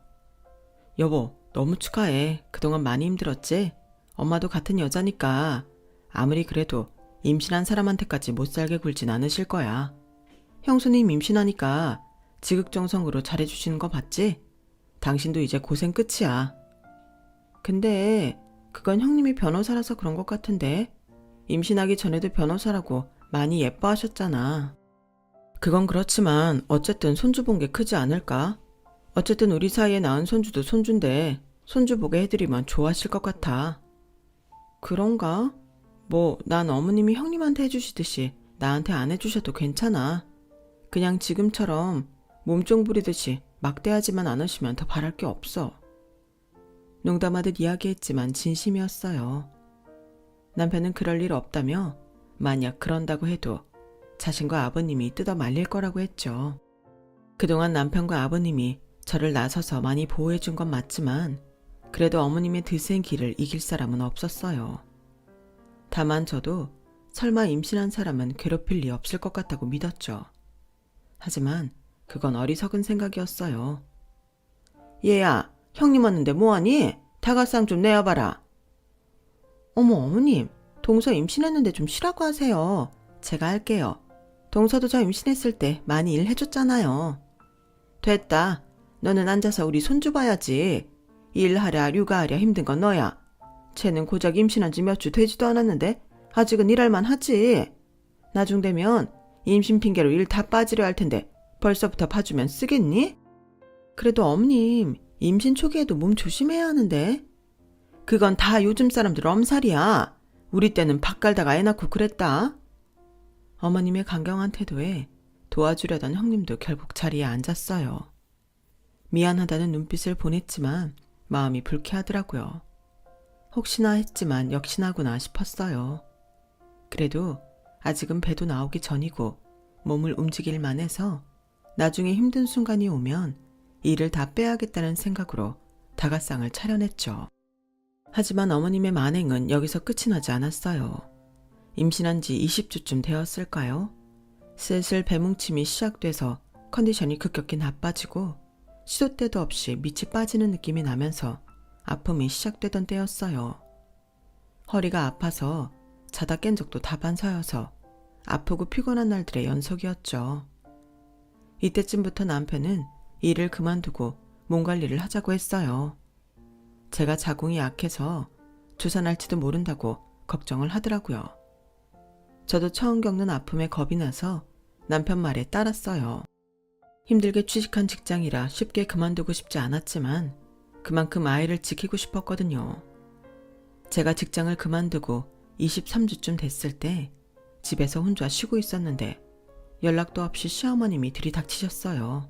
여보, 너무 축하해. 그동안 많이 힘들었지? 엄마도 같은 여자니까 아무리 그래도 임신한 사람한테까지 못살게 굴진 않으실 거야. 형수님 임신하니까 지극정성으로 잘해주시는 거 봤지? 당신도 이제 고생 끝이야. 근데 그건 형님이 변호사라서 그런 것 같은데 임신하기 전에도 변호사라고 많이 예뻐하셨잖아. 그건 그렇지만 어쨌든 손주 본 게 크지 않을까? 어쨌든 우리 사이에 낳은 손주도 손주인데 손주 보게 해드리면 좋아하실 것 같아. 그런가? 뭐 난 어머님이 형님한테 해주시듯이 나한테 안 해주셔도 괜찮아. 그냥 지금처럼 몸종 부리듯이 막대하지만 않으시면 더 바랄 게 없어. 농담하듯 이야기했지만 진심이었어요. 남편은 그럴 일 없다며 만약 그런다고 해도 자신과 아버님이 뜯어 말릴 거라고 했죠. 그동안 남편과 아버님이 저를 나서서 많이 보호해준 건 맞지만 그래도 어머님의 드센 길을 이길 사람은 없었어요. 다만 저도 설마 임신한 사람은 괴롭힐 리 없을 것 같다고 믿었죠. 하지만 그건 어리석은 생각이었어요. 얘야, 형님 왔는데 뭐하니? 다가상 좀 내어봐라. 어머, 어머님, 동서 임신했는데 좀 쉬라고 하세요. 제가 할게요. 동서도 저 임신했을 때 많이 일해줬잖아요. 됐다. 너는 앉아서 우리 손주 봐야지. 일하랴 육아하랴 힘든 건 너야. 쟤는 고작 임신한 지 몇 주 되지도 않았는데 아직은 일할만 하지. 나중 되면 임신 핑계로 일 다 빠지려 할 텐데 벌써부터 봐주면 쓰겠니? 그래도 어머님, 임신 초기에도 몸 조심해야 하는데. 그건 다 요즘 사람들 엄살이야. 우리 때는 밥 갈다가 애 낳고 그랬다. 어머님의 강경한 태도에 도와주려던 형님도 결국 자리에 앉았어요. 미안하다는 눈빛을 보냈지만 마음이 불쾌하더라고요. 혹시나 했지만 역시나구나 싶었어요. 그래도 아직은 배도 나오기 전이고 몸을 움직일 만해서 나중에 힘든 순간이 오면 일을 다 빼야겠다는 생각으로 다가상을 차려냈죠. 하지만 어머님의 만행은 여기서 끝이 나지 않았어요. 임신한 지 20주쯤 되었을까요? 슬슬 배뭉침이 시작돼서 컨디션이 급격히 나빠지고 시도 때도 없이 밑이 빠지는 느낌이 나면서 아픔이 시작되던 때였어요. 허리가 아파서 자다 깬 적도 다반사여서 아프고 피곤한 날들의 연속이었죠. 이때쯤부터 남편은 일을 그만두고 몸 관리를 하자고 했어요. 제가 자궁이 약해서 조산할지도 모른다고 걱정을 하더라고요. 저도 처음 겪는 아픔에 겁이 나서 남편 말에 따랐어요. 힘들게 취직한 직장이라 쉽게 그만두고 싶지 않았지만 그만큼 아이를 지키고 싶었거든요. 제가 직장을 그만두고 23주쯤 됐을 때 집에서 혼자 쉬고 있었는데 연락도 없이 시어머님이 들이닥치셨어요.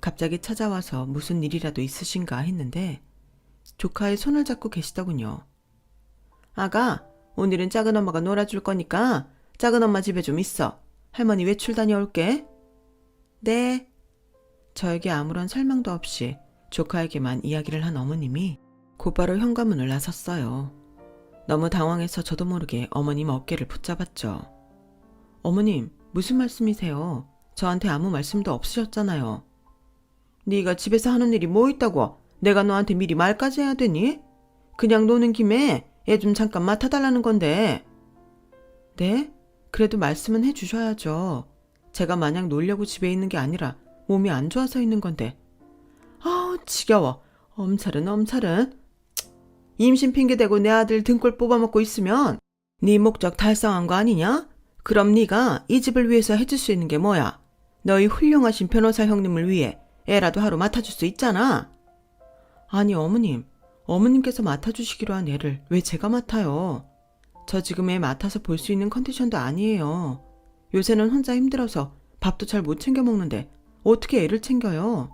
갑자기 찾아와서 무슨 일이라도 있으신가 했는데 조카의 손을 잡고 계시더군요. 아가, 오늘은 작은 엄마가 놀아줄 거니까 작은 엄마 집에 좀 있어. 할머니 외출 다녀올게. 네. 저에게 아무런 설명도 없이 조카에게만 이야기를 한 어머님이 곧바로 현관문을 나섰어요. 너무 당황해서 저도 모르게 어머님 어깨를 붙잡았죠. 어머님, 무슨 말씀이세요? 저한테 아무 말씀도 없으셨잖아요. 네가 집에서 하는 일이 뭐 있다고 내가 너한테 미리 말까지 해야 되니? 그냥 노는 김에 애 좀 잠깐 맡아달라는 건데. 네? 그래도 말씀은 해주셔야죠. 제가 마냥 놀려고 집에 있는 게 아니라 몸이 안 좋아서 있는 건데. 아우 지겨워. 엄살은. 임신 핑계대고 내 아들 등골 뽑아먹고 있으면 네 목적 달성한 거 아니냐? 그럼 네가 이 집을 위해서 해줄 수 있는 게 뭐야? 너희 훌륭하신 변호사 형님을 위해 애라도 하루 맡아줄 수 있잖아. 아니 어머님께서 맡아주시기로 한 애를 왜 제가 맡아요? 저 지금 애 맡아서 볼 수 있는 컨디션도 아니에요. 요새는 혼자 힘들어서 밥도 잘 못 챙겨 먹는데 어떻게 애를 챙겨요?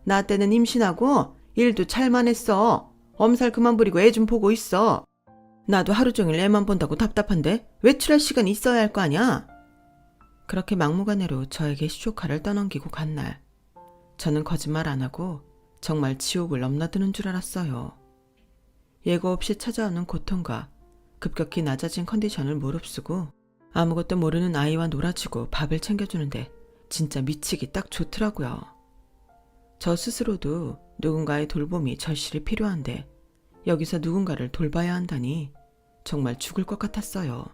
나 때는 임신하고 일도 잘만 했어. 엄살 그만 부리고 애 좀 보고 있어. 나도 하루 종일 애만 본다고 답답한데 외출할 시간이 있어야 할 거 아냐? 그렇게 막무가내로 저에게 시조카를 떠넘기고 간 날, 저는 거짓말 안 하고 정말 지옥을 넘나드는 줄 알았어요. 예고 없이 찾아오는 고통과 급격히 낮아진 컨디션을 무릅쓰고 아무것도 모르는 아이와 놀아주고 밥을 챙겨주는데 진짜 미치기 딱 좋더라고요. 저 스스로도 누군가의 돌봄이 절실히 필요한데 여기서 누군가를 돌봐야 한다니 정말 죽을 것 같았어요.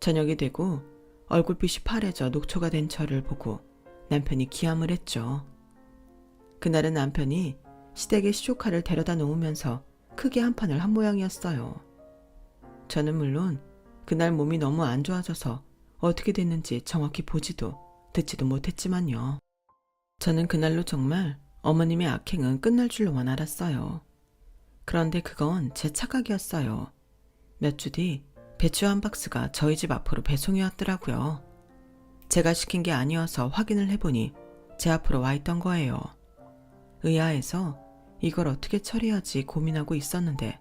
저녁이 되고 얼굴빛이 파래져 녹초가 된 저를 보고 남편이 기함을 했죠. 그날은 남편이 시댁에 시조카를 데려다 놓으면서 크게 한판을 한 모양이었어요. 저는 물론 그날 몸이 너무 안 좋아져서 어떻게 됐는지 정확히 보지도 듣지도 못했지만요. 저는 그날로 정말 어머님의 악행은 끝날 줄로만 알았어요. 그런데 그건 제 착각이었어요. 몇 주 뒤 배추 한 박스가 저희 집 앞으로 배송이 왔더라고요. 제가 시킨 게 아니어서 확인을 해보니 제 앞으로 와 있던 거예요. 의아해서 이걸 어떻게 처리하지 고민하고 있었는데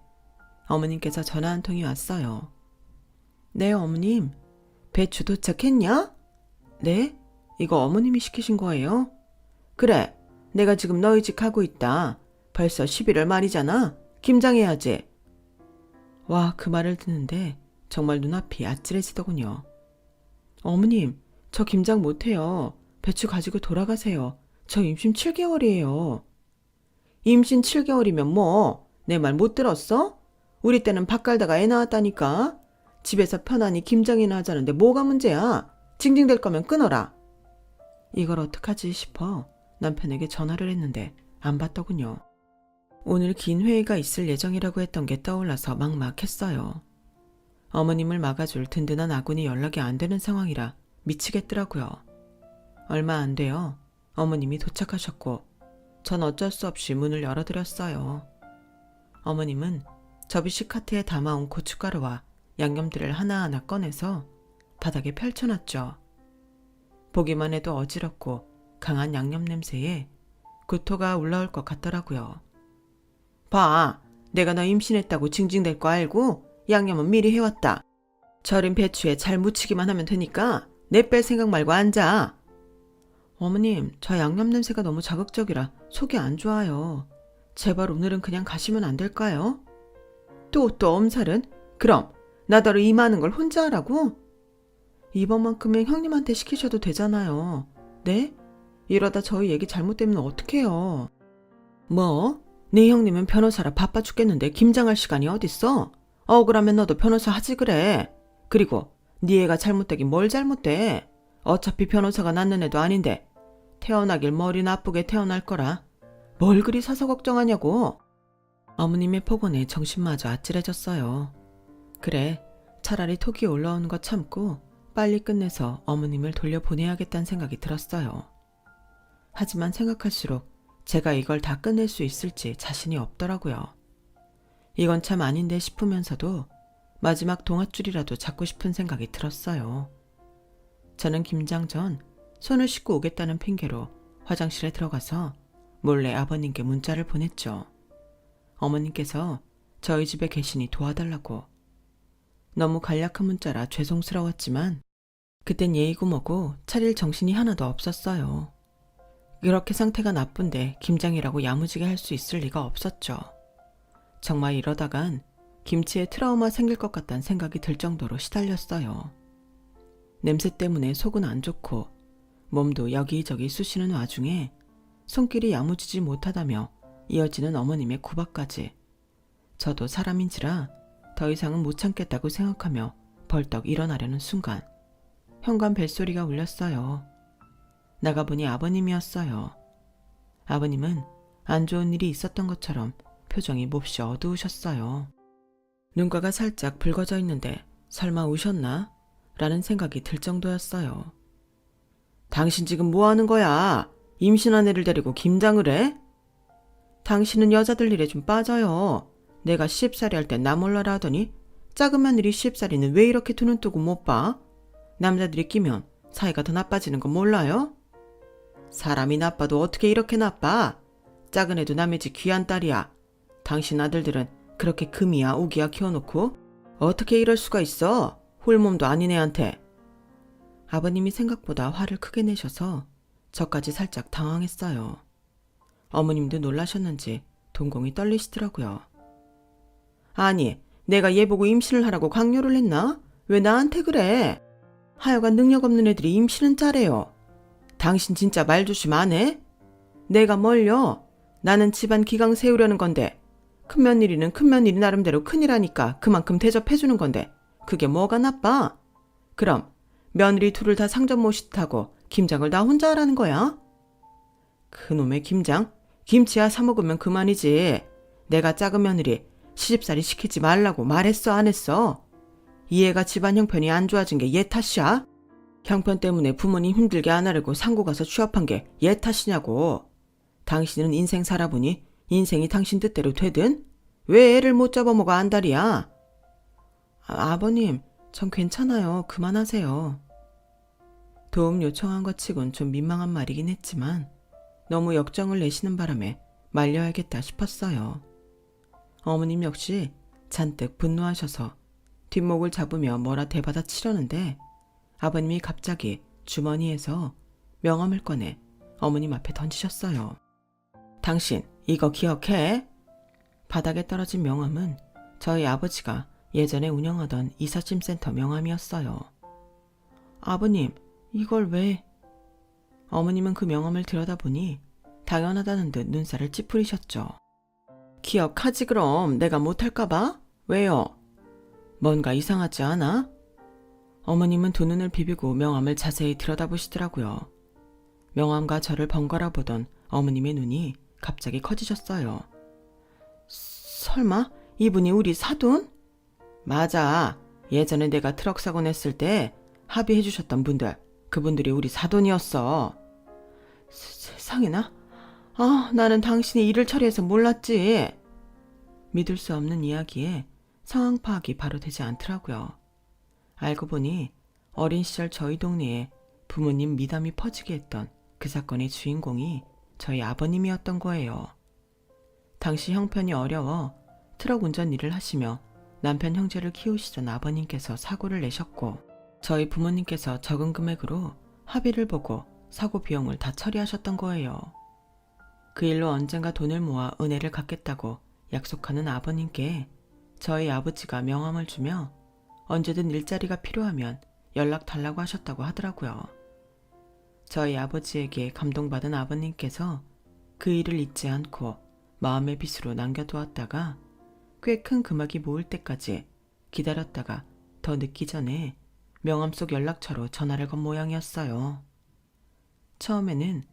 어머님께서 전화 한 통이 왔어요. 네 어머님, 배추 도착했냐? 네? 이거 어머님이 시키신 거예요? 그래, 내가 지금 너희 집 가고 있다. 벌써 11월 말이잖아. 김장해야지. 와, 그 말을 듣는데 정말 눈앞이 아찔해지더군요. 어머님, 저 김장 못해요. 배추 가지고 돌아가세요. 저 임신 7개월이에요. 임신 7개월이면 뭐? 내 말 못 들었어? 우리 때는 밥 갈다가 애 낳았다니까. 집에서 편안히 김장이나 하자는데 뭐가 문제야? 징징댈 거면 끊어라. 이걸 어떡하지 싶어 남편에게 전화를 했는데 안 받더군요. 오늘 긴 회의가 있을 예정이라고 했던 게 떠올라서 막막했어요. 어머님을 막아줄 든든한 아군이 연락이 안 되는 상황이라 미치겠더라고요. 얼마 안 돼요. 어머님이 도착하셨고 전 어쩔 수 없이 문을 열어드렸어요. 어머님은 접이식 카트에 담아온 고춧가루와 양념들을 하나하나 꺼내서 바닥에 펼쳐놨죠. 보기만 해도 어지럽고 강한 양념 냄새에 구토가 올라올 것 같더라고요. 봐, 내가 너 임신했다고 징징댈 거 알고 양념은 미리 해왔다. 절인 배추에 잘 무치기만 하면 되니까 내 뺄 생각 말고 앉아. 어머님, 저 양념 냄새가 너무 자극적이라 속이 안 좋아요. 제발 오늘은 그냥 가시면 안 될까요? 또 엄살은? 그럼 나더러 이 많은 걸 혼자 하라고? 이번만큼은 형님한테 시키셔도 되잖아요. 네? 이러다 저희 얘기 잘못되면 어떡해요? 뭐? 네 형님은 변호사라 바빠 죽겠는데 김장할 시간이 어딨어? 억울하면 너도 변호사 하지 그래. 그리고 네 애가 잘못되긴 뭘 잘못돼. 어차피 변호사가 낳는 애도 아닌데 태어나길 머리 나쁘게 태어날 거라. 뭘 그리 사서 걱정하냐고. 어머님의 폭언에 정신마저 아찔해졌어요. 그래, 차라리 톡이 올라오는 거 참고 빨리 끝내서 어머님을 돌려보내야겠다는 생각이 들었어요. 하지만 생각할수록 제가 이걸 다 끝낼 수 있을지 자신이 없더라고요. 이건 참 아닌데 싶으면서도 마지막 동아줄이라도 잡고 싶은 생각이 들었어요. 저는 김장 전 손을 씻고 오겠다는 핑계로 화장실에 들어가서 몰래 아버님께 문자를 보냈죠. 어머님께서 저희 집에 계시니 도와달라고. 너무 간략한 문자라 죄송스러웠지만 그땐 예의고 뭐고 차릴 정신이 하나도 없었어요. 그렇게 상태가 나쁜데 김장이라고 야무지게 할 수 있을 리가 없었죠. 정말 이러다간 김치에 트라우마 생길 것 같다는 생각이 들 정도로 시달렸어요. 냄새 때문에 속은 안 좋고 몸도 여기저기 쑤시는 와중에 손길이 야무지지 못하다며 이어지는 어머님의 구박까지. 저도 사람인지라 더 이상은 못 참겠다고 생각하며 벌떡 일어나려는 순간 현관 벨소리가 울렸어요. 나가보니 아버님이었어요. 아버님은 안 좋은 일이 있었던 것처럼 표정이 몹시 어두우셨어요. 눈가가 살짝 붉어져 있는데 설마 우셨나? 라는 생각이 들 정도였어요. 당신 지금 뭐 하는 거야? 임신한 애를 데리고 김장을 해? 당신은 여자들 일에 좀 빠져요. 내가 시집살이 할 땐 나 몰라라 하더니 작은 며느리 시집살이는 왜 이렇게 두 눈 뜨고 못 봐? 남자들이 끼면 사이가 더 나빠지는 거 몰라요? 사람이 나빠도 어떻게 이렇게 나빠? 작은 애도 남의 집 귀한 딸이야. 당신 아들들은 그렇게 금이야 우기야 키워놓고 어떻게 이럴 수가 있어? 홀몸도 아닌 애한테. 아버님이 생각보다 화를 크게 내셔서 저까지 살짝 당황했어요. 어머님도 놀라셨는지 동공이 떨리시더라고요. 아니, 내가 얘 보고 임신을 하라고 강요를 했나? 왜 나한테 그래? 하여간 능력 없는 애들이 임신은 잘해요. 당신 진짜 말 조심 안 해? 내가 뭘요? 나는 집안 기강 세우려는 건데 큰며느리는 큰며느리 나름대로 큰일하니까 그만큼 대접해주는 건데 그게 뭐가 나빠? 그럼 며느리 둘을 다 상전 모시듯하고 김장을 나 혼자 하라는 거야? 그놈의 김장? 김치야 사 먹으면 그만이지. 내가 작은 며느리 시집살이 시키지 말라고 말했어 안 했어? 이 애가 집안 형편이 안 좋아진 게 얘 탓이야? 형편 때문에 부모님 힘들게 안 하려고 상고 가서 취업한 게 얘 탓이냐고. 당신은 인생 살아보니 인생이 당신 뜻대로 되든? 왜 애를 못 잡아먹어 안달이야? 아버님, 전 괜찮아요. 그만하세요. 도움 요청한 것 치곤 좀 민망한 말이긴 했지만 너무 역정을 내시는 바람에 말려야겠다 싶었어요. 어머님 역시 잔뜩 분노하셔서 뒷목을 잡으며 뭐라 대받아치려는데 아버님이 갑자기 주머니에서 명함을 꺼내 어머님 앞에 던지셨어요. 당신 이거 기억해? 바닥에 떨어진 명함은 저희 아버지가 예전에 운영하던 이삿짐센터 명함이었어요. 아버님, 이걸 왜? 어머님은 그 명함을 들여다보니 당연하다는 듯 눈살을 찌푸리셨죠. 기억하지 그럼 내가 못할까봐? 왜요? 뭔가 이상하지 않아? 어머님은 두 눈을 비비고 명함을 자세히 들여다보시더라고요. 명함과 저를 번갈아 보던 어머님의 눈이 갑자기 커지셨어요. 설마 이분이 우리 사돈? 맞아. 예전에 내가 트럭 사고 냈을 때 합의해 주셨던 분들, 그분들이 우리 사돈이었어. 세상에나? 나는 당신이 일을 처리해서 몰랐지. 믿을 수 없는 이야기에 상황 파악이 바로 되지 않더라고요. 알고 보니 어린 시절 저희 동네에 부모님 미담이 퍼지게 했던 그 사건의 주인공이 저희 아버님이었던 거예요. 당시 형편이 어려워 트럭 운전 일을 하시며 남편 형제를 키우시던 아버님께서 사고를 내셨고 저희 부모님께서 적은 금액으로 합의를 보고 사고 비용을 다 처리하셨던 거예요. 그 일로 언젠가 돈을 모아 은혜를 갚겠다고 약속하는 아버님께 저희 아버지가 명함을 주며 언제든 일자리가 필요하면 연락 달라고 하셨다고 하더라고요. 저희 아버지에게 감동받은 아버님께서 그 일을 잊지 않고 마음의 빚으로 남겨두었다가 꽤 큰 금액이 모일 때까지 기다렸다가 더 늦기 전에 명함 속 연락처로 전화를 건 모양이었어요. 처음에는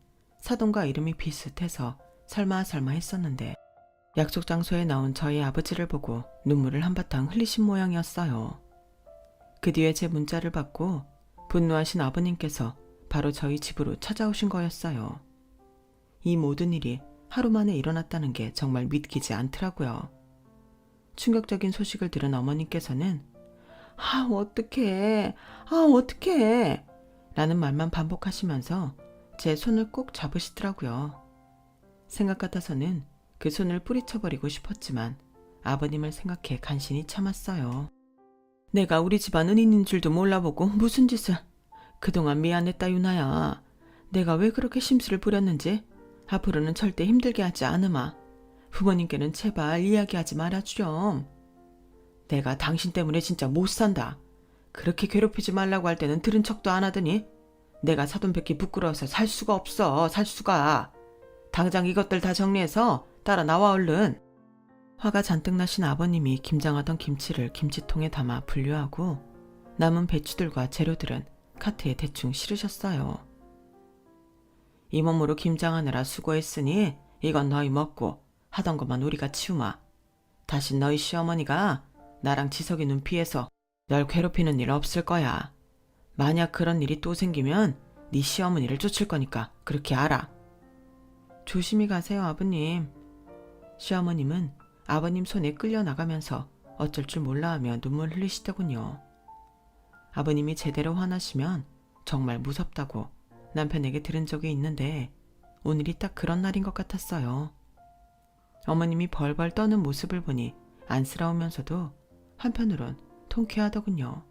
사돈과 이름이 비슷해서 설마 했었는데 약속 장소에 나온 저희 아버지를 보고 눈물을 한바탕 흘리신 모양이었어요. 그 뒤에 제 문자를 받고 분노하신 아버님께서 바로 저희 집으로 찾아오신 거였어요. 이 모든 일이 하루 만에 일어났다는 게 정말 믿기지 않더라고요. 충격적인 소식을 들은 어머님께서는 어떡해 라는 말만 반복하시면서 제 손을 꼭 잡으시더라고요. 생각 같아서는 그 손을 뿌리쳐버리고 싶었지만 아버님을 생각해 간신히 참았어요. 내가 우리 집안 은인인 줄도 몰라보고 무슨 짓을. 그동안 미안했다 유나야. 내가 왜 그렇게 심술을 부렸는지 앞으로는 절대 힘들게 하지 않으마. 부모님께는 제발 이야기하지 말아주렴. 내가 당신 때문에 진짜 못 산다. 그렇게 괴롭히지 말라고 할 때는 들은 척도 안 하더니 내가 사돈 뵙기 부끄러워서 살 수가 없어. 살 수가. 당장 이것들 다 정리해서 따라 나와 얼른. 화가 잔뜩 나신 아버님이 김장하던 김치를 김치통에 담아 분류하고 남은 배추들과 재료들은 카트에 대충 실으셨어요. 이 몸으로 김장하느라 수고했으니 이건 너희 먹고 하던 것만 우리가 치우마. 다신 너희 시어머니가 나랑 지석이 눈 피해서 널 괴롭히는 일 없을 거야. 만약 그런 일이 또 생기면 네 시어머니를 쫓을 거니까 그렇게 알아. 조심히 가세요 아버님. 시어머님은 아버님 손에 끌려나가면서 어쩔 줄 몰라하며 눈물 흘리시더군요. 아버님이 제대로 화나시면 정말 무섭다고 남편에게 들은 적이 있는데 오늘이 딱 그런 날인 것 같았어요. 어머님이 벌벌 떠는 모습을 보니 안쓰러우면서도 한편으론 통쾌하더군요.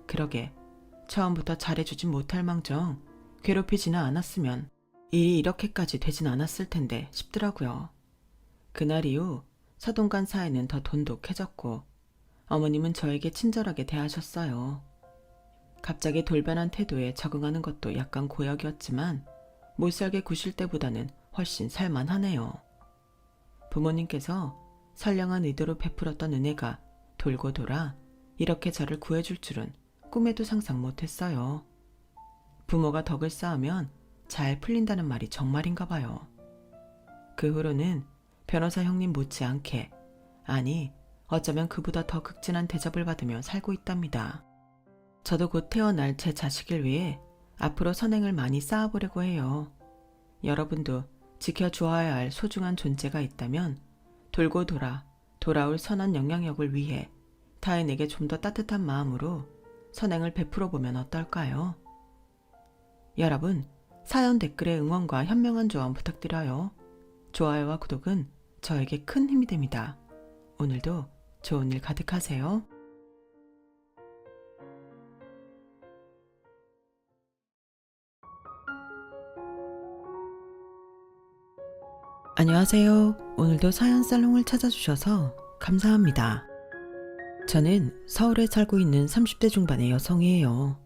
그러게 처음부터 잘해주진 못할 망정 괴롭히지는 않았으면 일이 이렇게까지 되진 않았을 텐데 싶더라고요. 그날 이후 사돈 간 사이는 더 돈독해졌고 어머님은 저에게 친절하게 대하셨어요. 갑자기 돌변한 태도에 적응하는 것도 약간 고역이었지만 못살게 구실 때보다는 훨씬 살만하네요. 부모님께서 선량한 의도로 베풀었던 은혜가 돌고 돌아 이렇게 저를 구해줄 줄은 꿈에도 상상 못했어요. 부모가 덕을 쌓으면 잘 풀린다는 말이 정말인가 봐요. 그 후로는 변호사 형님 못지않게, 아니 어쩌면 그보다 더 극진한 대접을 받으며 살고 있답니다. 저도 곧 태어날 제 자식을 위해 앞으로 선행을 많이 쌓아보려고 해요. 여러분도 지켜주어야 할 소중한 존재가 있다면 돌고 돌아올 선한 영향력을 위해 타인에게 좀 더 따뜻한 마음으로 선행을 베풀어 보면 어떨까요? 여러분, 사연 댓글에 응원과 현명한 조언 부탁드려요. 좋아요와 구독은 저에게 큰 힘이 됩니다. 오늘도 좋은 일 가득하세요. 안녕하세요. 오늘도 사연 살롱을 찾아주셔서 감사합니다. 저는 서울에 살고 있는 30대 중반의 여성이에요.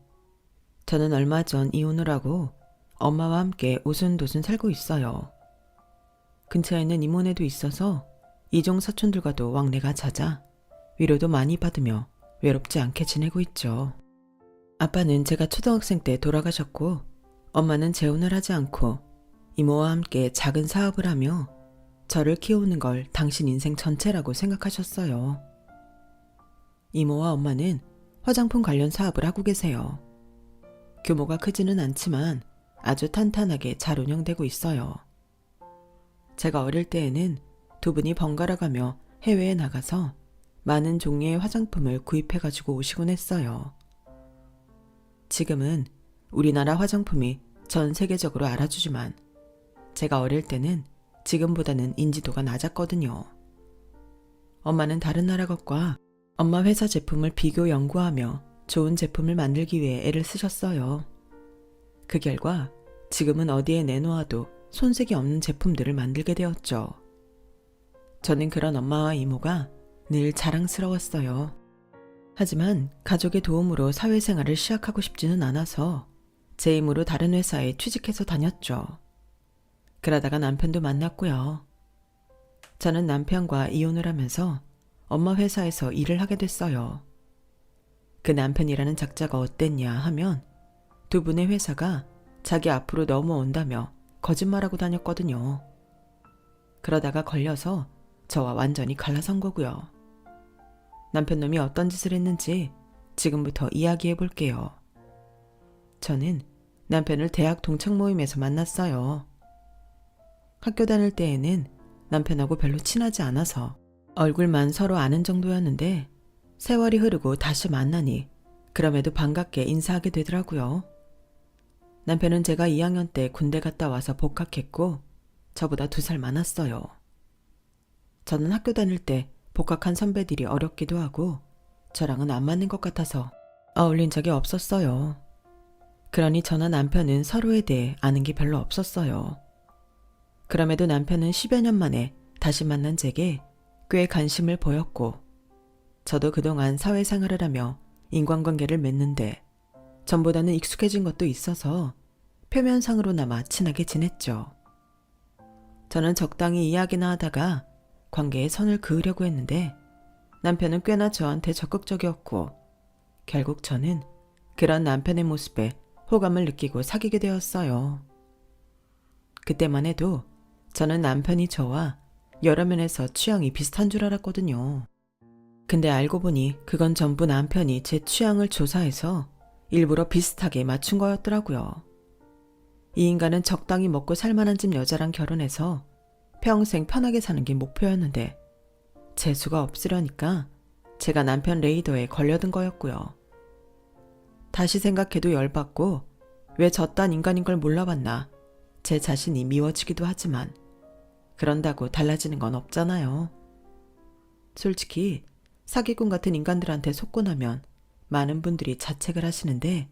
저는 얼마 전 이혼을 하고 엄마와 함께 오순도순 살고 있어요. 근처에는 이모네도 있어서 이종 사촌들과도 왕래가 잦아 위로도 많이 받으며 외롭지 않게 지내고 있죠. 아빠는 제가 초등학생 때 돌아가셨고 엄마는 재혼을 하지 않고 이모와 함께 작은 사업을 하며 저를 키우는 걸 당신 인생 전체라고 생각하셨어요. 이모와 엄마는 화장품 관련 사업을 하고 계세요. 규모가 크지는 않지만 아주 탄탄하게 잘 운영되고 있어요. 제가 어릴 때에는 두 분이 번갈아 가며 해외에 나가서 많은 종류의 화장품을 구입해가지고 오시곤 했어요. 지금은 우리나라 화장품이 전 세계적으로 알아주지만 제가 어릴 때는 지금보다는 인지도가 낮았거든요. 엄마는 다른 나라 것과 엄마 회사 제품을 비교 연구하며 좋은 제품을 만들기 위해 애를 쓰셨어요. 그 결과 지금은 어디에 내놓아도 손색이 없는 제품들을 만들게 되었죠. 저는 그런 엄마와 이모가 늘 자랑스러웠어요. 하지만 가족의 도움으로 사회생활을 시작하고 싶지는 않아서 제 힘으로 다른 회사에 취직해서 다녔죠. 그러다가 남편도 만났고요. 저는 남편과 이혼을 하면서 엄마 회사에서 일을 하게 됐어요. 그 남편이라는 작자가 어땠냐 하면 두 분의 회사가 자기 앞으로 넘어온다며 거짓말하고 다녔거든요. 그러다가 걸려서 저와 완전히 갈라선 거고요. 남편 놈이 어떤 짓을 했는지 지금부터 이야기해 볼게요. 저는 남편을 대학 동창 모임에서 만났어요. 학교 다닐 때에는 남편하고 별로 친하지 않아서 얼굴만 서로 아는 정도였는데 세월이 흐르고 다시 만나니 그럼에도 반갑게 인사하게 되더라고요. 남편은 제가 2학년 때 군대 갔다 와서 복학했고 저보다 2살 많았어요. 저는 학교 다닐 때 복학한 선배들이 어렵기도 하고 저랑은 안 맞는 것 같아서 어울린 적이 없었어요. 그러니 저나 남편은 서로에 대해 아는 게 별로 없었어요. 그럼에도 남편은 10여 년 만에 다시 만난 제게 꽤 관심을 보였고 저도 그동안 사회생활을 하며 인간관계를 맺는데 전보다는 익숙해진 것도 있어서 표면상으로나마 친하게 지냈죠. 저는 적당히 이야기나 하다가 관계에 선을 그으려고 했는데 남편은 꽤나 저한테 적극적이었고 결국 저는 그런 남편의 모습에 호감을 느끼고 사귀게 되었어요. 그때만 해도 저는 남편이 저와 여러 면에서 취향이 비슷한 줄 알았거든요. 근데 알고 보니 그건 전부 남편이 제 취향을 조사해서 일부러 비슷하게 맞춘 거였더라고요. 이 인간은 적당히 먹고 살만한 집 여자랑 결혼해서 평생 편하게 사는 게 목표였는데 재수가 없으려니까 제가 남편 레이더에 걸려든 거였고요. 다시 생각해도 열받고 왜 저딴 인간인 걸 몰라봤나 제 자신이 미워지기도 하지만 그런다고 달라지는 건 없잖아요. 솔직히 사기꾼 같은 인간들한테 속고 나면 많은 분들이 자책을 하시는데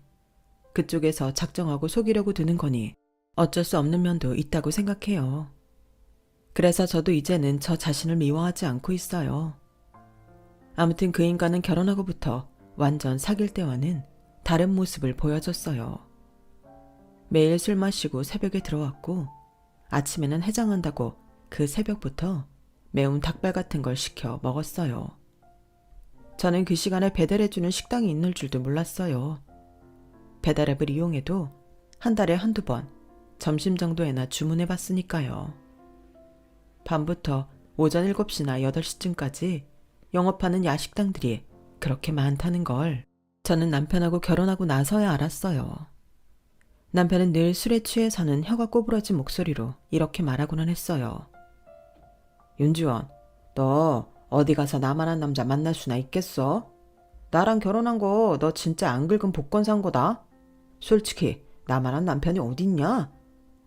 그쪽에서 작정하고 속이려고 드는 거니 어쩔 수 없는 면도 있다고 생각해요. 그래서 저도 이제는 저 자신을 미워하지 않고 있어요. 아무튼 그 인간은 결혼하고부터 완전 사귈 때와는 다른 모습을 보여줬어요. 매일 술 마시고 새벽에 들어왔고 아침에는 해장한다고 그 새벽부터 매운 닭발 같은 걸 시켜 먹었어요. 저는 그 시간에 배달해주는 식당이 있는 줄도 몰랐어요. 배달앱을 이용해도 한 달에 한두 번 점심 정도에나 주문해봤으니까요. 밤부터 오전 7시나 8시쯤까지 영업하는 야식당들이 그렇게 많다는 걸 저는 남편하고 결혼하고 나서야 알았어요. 남편은 늘 술에 취해서는 혀가 꼬부러진 목소리로 이렇게 말하고는 했어요. 윤지원, 너 어디 가서 나만한 남자 만날 수나 있겠어? 나랑 결혼한 거 너 진짜 안 긁은 복권 산 거다. 솔직히 나만한 남편이 어딨냐?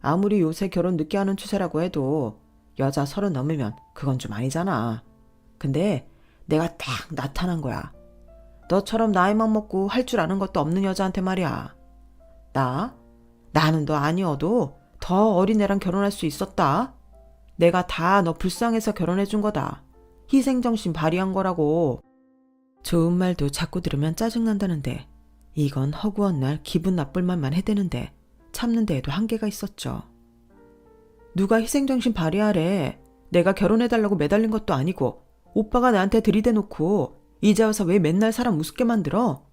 아무리 요새 결혼 늦게 하는 추세라고 해도 여자 30 넘으면 그건 좀 아니잖아. 근데 내가 딱 나타난 거야. 너처럼 나이만 먹고 할 줄 아는 것도 없는 여자한테 말이야. 나는 너 아니어도 더 어린 애랑 결혼할 수 있었다. 내가 다 너 불쌍해서 결혼해준 거다. 희생정신 발휘한 거라고. 좋은 말도 자꾸 들으면 짜증난다는데 이건 허구한 날 기분 나쁠 만만 해대는데 참는 데에도 한계가 있었죠. 누가 희생정신 발휘하래. 내가 결혼해달라고 매달린 것도 아니고 오빠가 나한테 들이대놓고 이제 와서 왜 맨날 사람 우습게 만들어?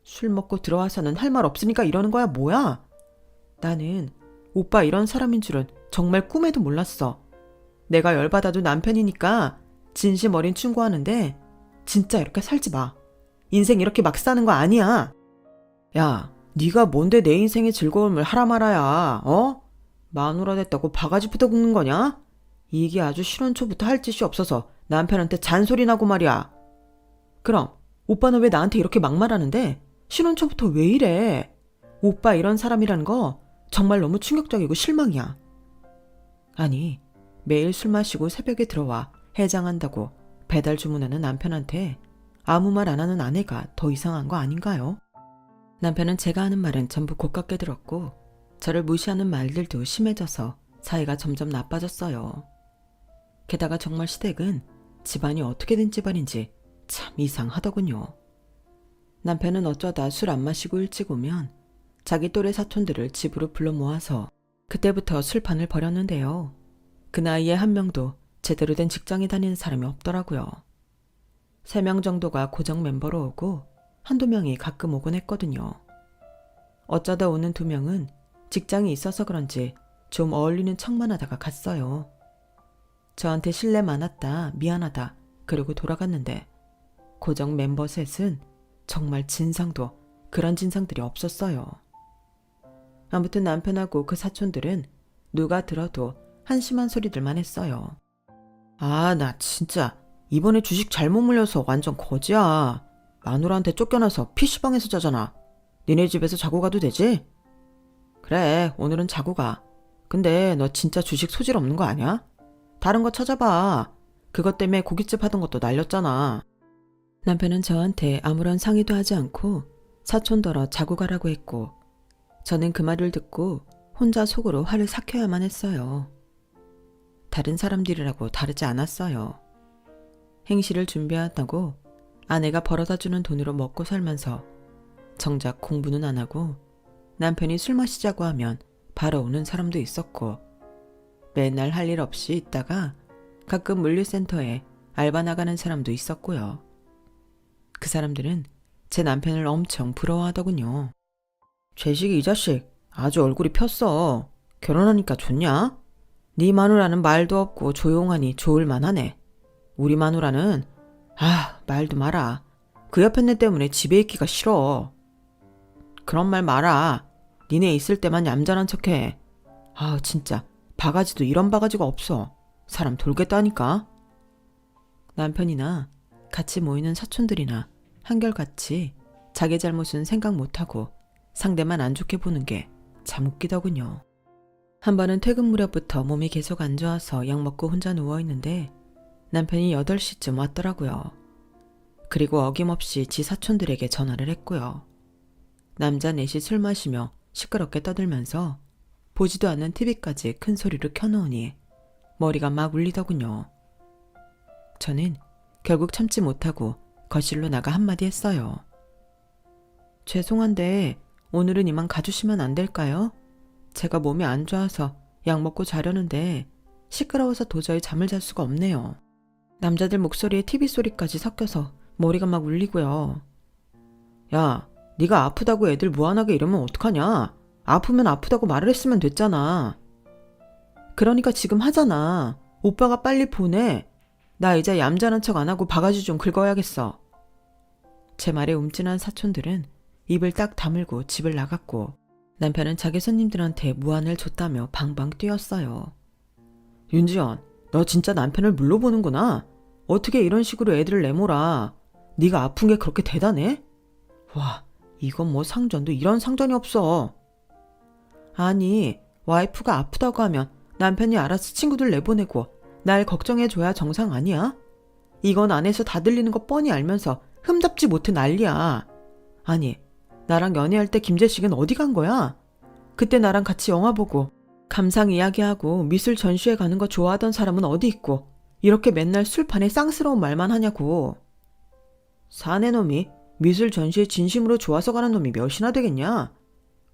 술 먹고 들어와서는 할 말 없으니까 이러는 거야 뭐야? 나는 오빠 이런 사람인 줄은 정말 꿈에도 몰랐어. 내가 열받아도 남편이니까 진심 어린 충고하는데 진짜 이렇게 살지 마. 인생 이렇게 막 사는 거 아니야. 야, 네가 뭔데 내 인생의 즐거움을 하라 말아야, 마누라 됐다고 바가지 붙어 굽는 거냐? 이게 아주 실혼초부터 할 짓이 없어서 남편한테 잔소리 나고 말이야. 그럼 오빠는 왜 나한테 이렇게 막말하는데? 신혼 초부터 왜 이래? 오빠 이런 사람이라는 거 정말 너무 충격적이고 실망이야. 아니, 매일 술 마시고 새벽에 들어와 해장한다고 배달 주문하는 남편한테 아무 말 안 하는 아내가 더 이상한 거 아닌가요? 남편은 제가 하는 말은 전부 고깝게 들었고 저를 무시하는 말들도 심해져서 사이가 점점 나빠졌어요. 게다가 정말 시댁은 집안이 어떻게 된 집안인지 참 이상하더군요. 남편은 어쩌다 술 안 마시고 일찍 오면 자기 또래 사촌들을 집으로 불러 모아서 그때부터 술판을 벌였는데요. 그 나이에 한 명도 제대로 된 직장에 다니는 사람이 없더라고요. 3명 정도가 고정 멤버로 오고 한두 명이 가끔 오곤 했거든요. 어쩌다 오는 2명은 직장이 있어서 그런지 좀 어울리는 척만 하다가 갔어요. 저한테 실례 많았다, 미안하다, 그러고 돌아갔는데 고정 멤버 셋은 정말 진상도 그런 진상들이 없었어요. 아무튼 남편하고 그 사촌들은 누가 들어도 한심한 소리들만 했어요. 아, 나 진짜 이번에 주식 잘못 물려서 완전 거지야. 마누라한테 쫓겨나서 PC방에서 자잖아. 니네 집에서 자고 가도 되지? 그래, 오늘은 자고 가. 근데 너 진짜 주식 소질 없는 거 아니야? 다른 거 찾아봐. 그것 때문에 고깃집 하던 것도 날렸잖아. 남편은 저한테 아무런 상의도 하지 않고 사촌더러 자고 가라고 했고 저는 그 말을 듣고 혼자 속으로 화를 삭혀야만 했어요. 다른 사람들이라고 다르지 않았어요. 행시를 준비한다고 아내가 벌어다주는 돈으로 먹고 살면서 정작 공부는 안 하고 남편이 술 마시자고 하면 바로 오는 사람도 있었고 맨날 할 일 없이 있다가 가끔 물류센터에 알바 나가는 사람도 있었고요. 그 사람들은 제 남편을 엄청 부러워하더군요. 죄식이 이 자식 아주 얼굴이 폈어. 결혼하니까 좋냐? 네 마누라는 말도 없고 조용하니 좋을만하네. 우리 마누라는 말도 마라. 그 옆에 내 때문에 집에 있기가 싫어. 그런 말 마라. 니네 있을 때만 얌전한 척해. 진짜 바가지도 이런 바가지가 없어. 사람 돌겠다니까. 남편이나 같이 모이는 사촌들이나 한결같이 자기 잘못은 생각 못하고 상대만 안 좋게 보는 게 참 웃기더군요. 한 번은 퇴근 무렵부터 몸이 계속 안 좋아서 약 먹고 혼자 누워있는데 남편이 8시쯤 왔더라고요. 그리고 어김없이 지 사촌들에게 전화를 했고요. 남자 넷이 술 마시며 시끄럽게 떠들면서 보지도 않는 TV까지 큰 소리로 켜놓으니 머리가 막 울리더군요. 저는 결국 참지 못하고 거실로 나가 한마디 했어요. 죄송한데 오늘은 이만 가주시면 안 될까요? 제가 몸이 안 좋아서 약 먹고 자려는데 시끄러워서 도저히 잠을 잘 수가 없네요. 남자들 목소리에 TV 소리까지 섞여서 머리가 막 울리고요. 야, 네가 아프다고 애들 무안하게 이러면 어떡하냐? 아프면 아프다고 말을 했으면 됐잖아. 그러니까 지금 하잖아. 오빠가 빨리 보내. 나 이제 얌전한 척 안 하고 바가지 좀 긁어야겠어. 제 말에 움찔한 사촌들은 입을 딱 다물고 집을 나갔고 남편은 자기 손님들한테 무안을 줬다며 방방 뛰었어요. 윤지연, 너 진짜 남편을 물러보는구나. 어떻게 이런 식으로 애들을 내몰아. 네가 아픈 게 그렇게 대단해? 와, 이건 뭐 상전도 이런 상전이 없어. 아니, 와이프가 아프다고 하면 남편이 알아서 친구들 내보내고 날 걱정해줘야 정상 아니야? 이건 안에서 다 들리는 거 뻔히 알면서 흠잡지 못해 난리야. 아니, 나랑 연애할 때 김재식은 어디 간 거야? 그때 나랑 같이 영화 보고 감상 이야기하고 미술 전시회 가는 거 좋아하던 사람은 어디 있고 이렇게 맨날 술판에 쌍스러운 말만 하냐고. 사내 놈이 미술 전시회 진심으로 좋아서 가는 놈이 몇이나 되겠냐?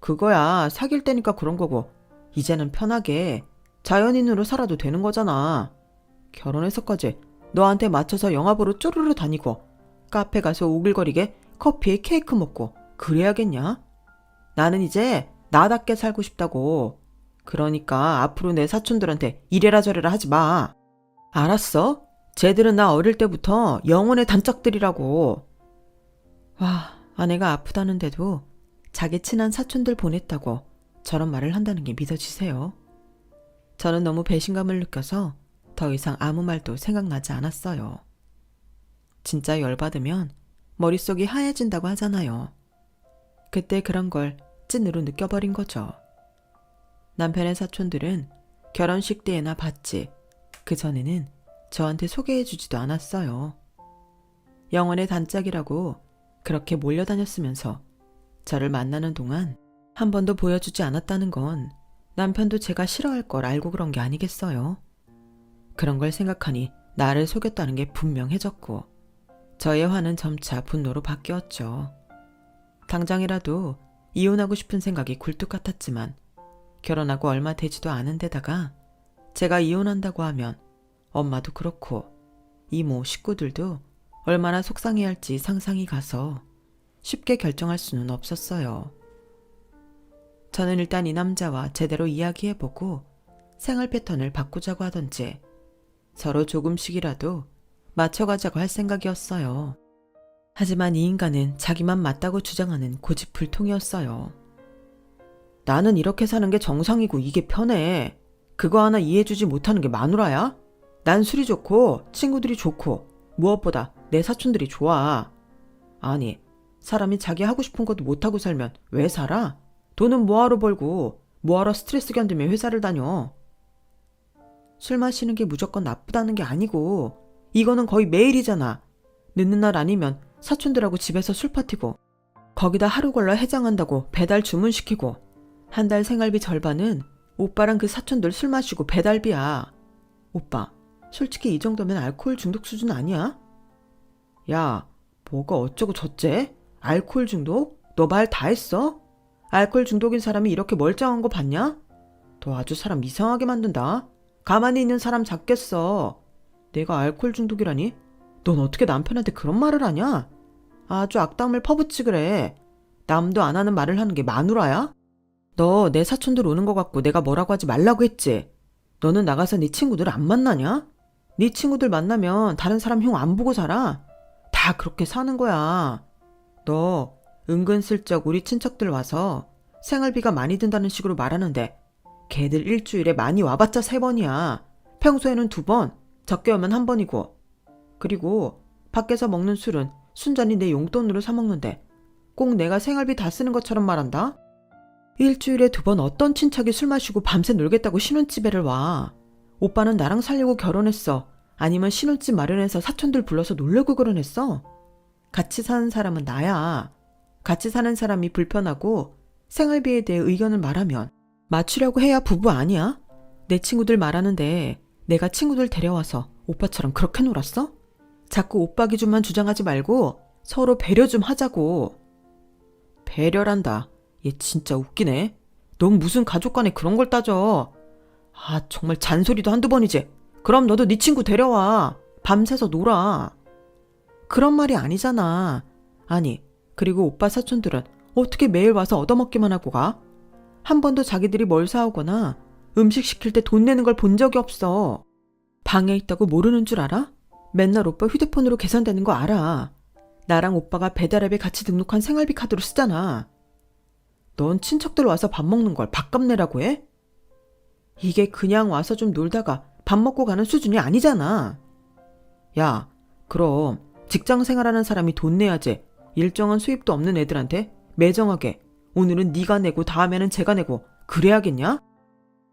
그거야 사귈 때니까 그런 거고 이제는 편하게 자연인으로 살아도 되는 거잖아. 결혼해서까지 너한테 맞춰서 영화 보러 쪼르르 다니고 카페 가서 오글거리게 커피에 케이크 먹고 그래야겠냐? 나는 이제 나답게 살고 싶다고. 그러니까 앞으로 내 사촌들한테 이래라 저래라 하지 마. 알았어? 쟤들은 나 어릴 때부터 영혼의 단짝들이라고. 와, 아내가 아프다는데도 자기 친한 사촌들 보냈다고 저런 말을 한다는 게 믿어지세요? 저는 너무 배신감을 느껴서 더 이상 아무 말도 생각나지 않았어요. 진짜 열받으면 머릿속이 하얘진다고 하잖아요. 그때 그런 걸 찐으로 느껴버린 거죠. 남편의 사촌들은 결혼식 때에나 봤지 그전에는 저한테 소개해주지도 않았어요. 영혼의 단짝이라고 그렇게 몰려다녔으면서 저를 만나는 동안 한 번도 보여주지 않았다는 건 남편도 제가 싫어할 걸 알고 그런 게 아니겠어요. 그런 걸 생각하니 나를 속였다는 게 분명해졌고 저의 화는 점차 분노로 바뀌었죠. 당장이라도 이혼하고 싶은 생각이 굴뚝 같았지만 결혼하고 얼마 되지도 않은 데다가 제가 이혼한다고 하면 엄마도 그렇고 이모 식구들도 얼마나 속상해할지 상상이 가서 쉽게 결정할 수는 없었어요. 저는 일단 이 남자와 제대로 이야기해보고 생활 패턴을 바꾸자고 하던지 서로 조금씩이라도 맞춰가자고 할 생각이었어요. 하지만 이 인간은 자기만 맞다고 주장하는 고집불통이었어요. 나는 이렇게 사는 게 정상이고 이게 편해. 그거 하나 이해해주지 못하는 게 마누라야? 난 술이 좋고 친구들이 좋고 무엇보다 내 사촌들이 좋아. 아니, 사람이 자기 하고 싶은 것도 못하고 살면 왜 살아? 돈은 뭐하러 벌고 뭐하러 스트레스 견디며 회사를 다녀. 술 마시는 게 무조건 나쁘다는 게 아니고 이거는 거의 매일이잖아. 늦는 날 아니면 사촌들하고 집에서 술 파티고 거기다 하루 걸러 해장한다고 배달 주문시키고 한 달 생활비 절반은 오빠랑 그 사촌들 술 마시고 배달비야. 오빠, 솔직히 이 정도면 알코올 중독 수준 아니야? 야, 뭐가 어쩌고 저째? 알코올 중독? 너 말 다 했어? 알코올 중독인 사람이 이렇게 멀쩡한 거 봤냐? 너 아주 사람 이상하게 만든다. 가만히 있는 사람 잡겠어. 내가 알코올 중독이라니? 넌 어떻게 남편한테 그런 말을 하냐? 아주 악담을 퍼붓지 그래. 남도 안 하는 말을 하는 게 마누라야? 너 내 사촌들 오는 거 같고 내가 뭐라고 하지 말라고 했지? 너는 나가서 네 친구들 안 만나냐? 네 친구들 만나면 다른 사람 흉 안 보고 살아? 다 그렇게 사는 거야. 너 은근슬쩍 우리 친척들 와서 생활비가 많이 든다는 식으로 말하는데 걔들 일주일에 많이 와봤자 3번이야. 평소에는 2번, 적게 오면 1번이고. 그리고 밖에서 먹는 술은 순전히 내 용돈으로 사 먹는데 꼭 내가 생활비 다 쓰는 것처럼 말한다? 일주일에 2번 어떤 친척이 술 마시고 밤새 놀겠다고 신혼집에를 와. 오빠는 나랑 살려고 결혼했어. 아니면 신혼집 마련해서 사촌들 불러서 놀려고 결혼했어? 같이 사는 사람은 나야. 같이 사는 사람이 불편하고 생활비에 대해 의견을 말하면 맞추려고 해야 부부 아니야? 내 친구들 말하는데 내가 친구들 데려와서 오빠처럼 그렇게 놀았어? 자꾸 오빠 기준만 주장하지 말고 서로 배려 좀 하자고. 배려란다. 얘 진짜 웃기네. 넌 무슨 가족 간에 그런 걸 따져. 아, 정말 잔소리도 한두 번이지. 그럼 너도 네 친구 데려와. 밤새서 놀아. 그런 말이 아니잖아. 아니, 그리고 오빠 사촌들은 어떻게 매일 와서 얻어먹기만 하고 가? 한 번도 자기들이 뭘 사오거나 음식 시킬 때 돈 내는 걸 본 적이 없어. 방에 있다고 모르는 줄 알아? 맨날 오빠 휴대폰으로 계산되는 거 알아. 나랑 오빠가 배달앱에 같이 등록한 생활비 카드로 쓰잖아. 넌 친척들 와서 밥 먹는 걸 밥값 내라고 해? 이게 그냥 와서 좀 놀다가 밥 먹고 가는 수준이 아니잖아. 야, 그럼 직장 생활하는 사람이 돈 내야지. 일정한 수입도 없는 애들한테 매정하게 오늘은 네가 내고 다음에는 제가 내고 그래야겠냐?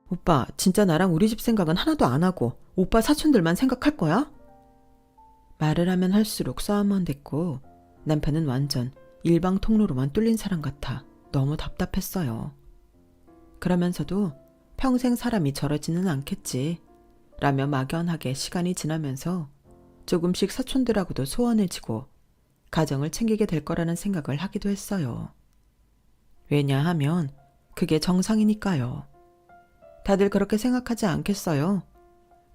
오빠 진짜 나랑 우리 집 생각은 하나도 안 하고 오빠 사촌들만 생각할 거야? 말을 하면 할수록 싸움만 됐고 남편은 완전 일방 통로로만 뚫린 사람 같아 너무 답답했어요. 그러면서도 평생 사람이 저러지는 않겠지 라며 막연하게 시간이 지나면서 조금씩 사촌들하고도 소원해지고 가정을 챙기게 될 거라는 생각을 하기도 했어요. 왜냐하면 그게 정상이니까요. 다들 그렇게 생각하지 않겠어요?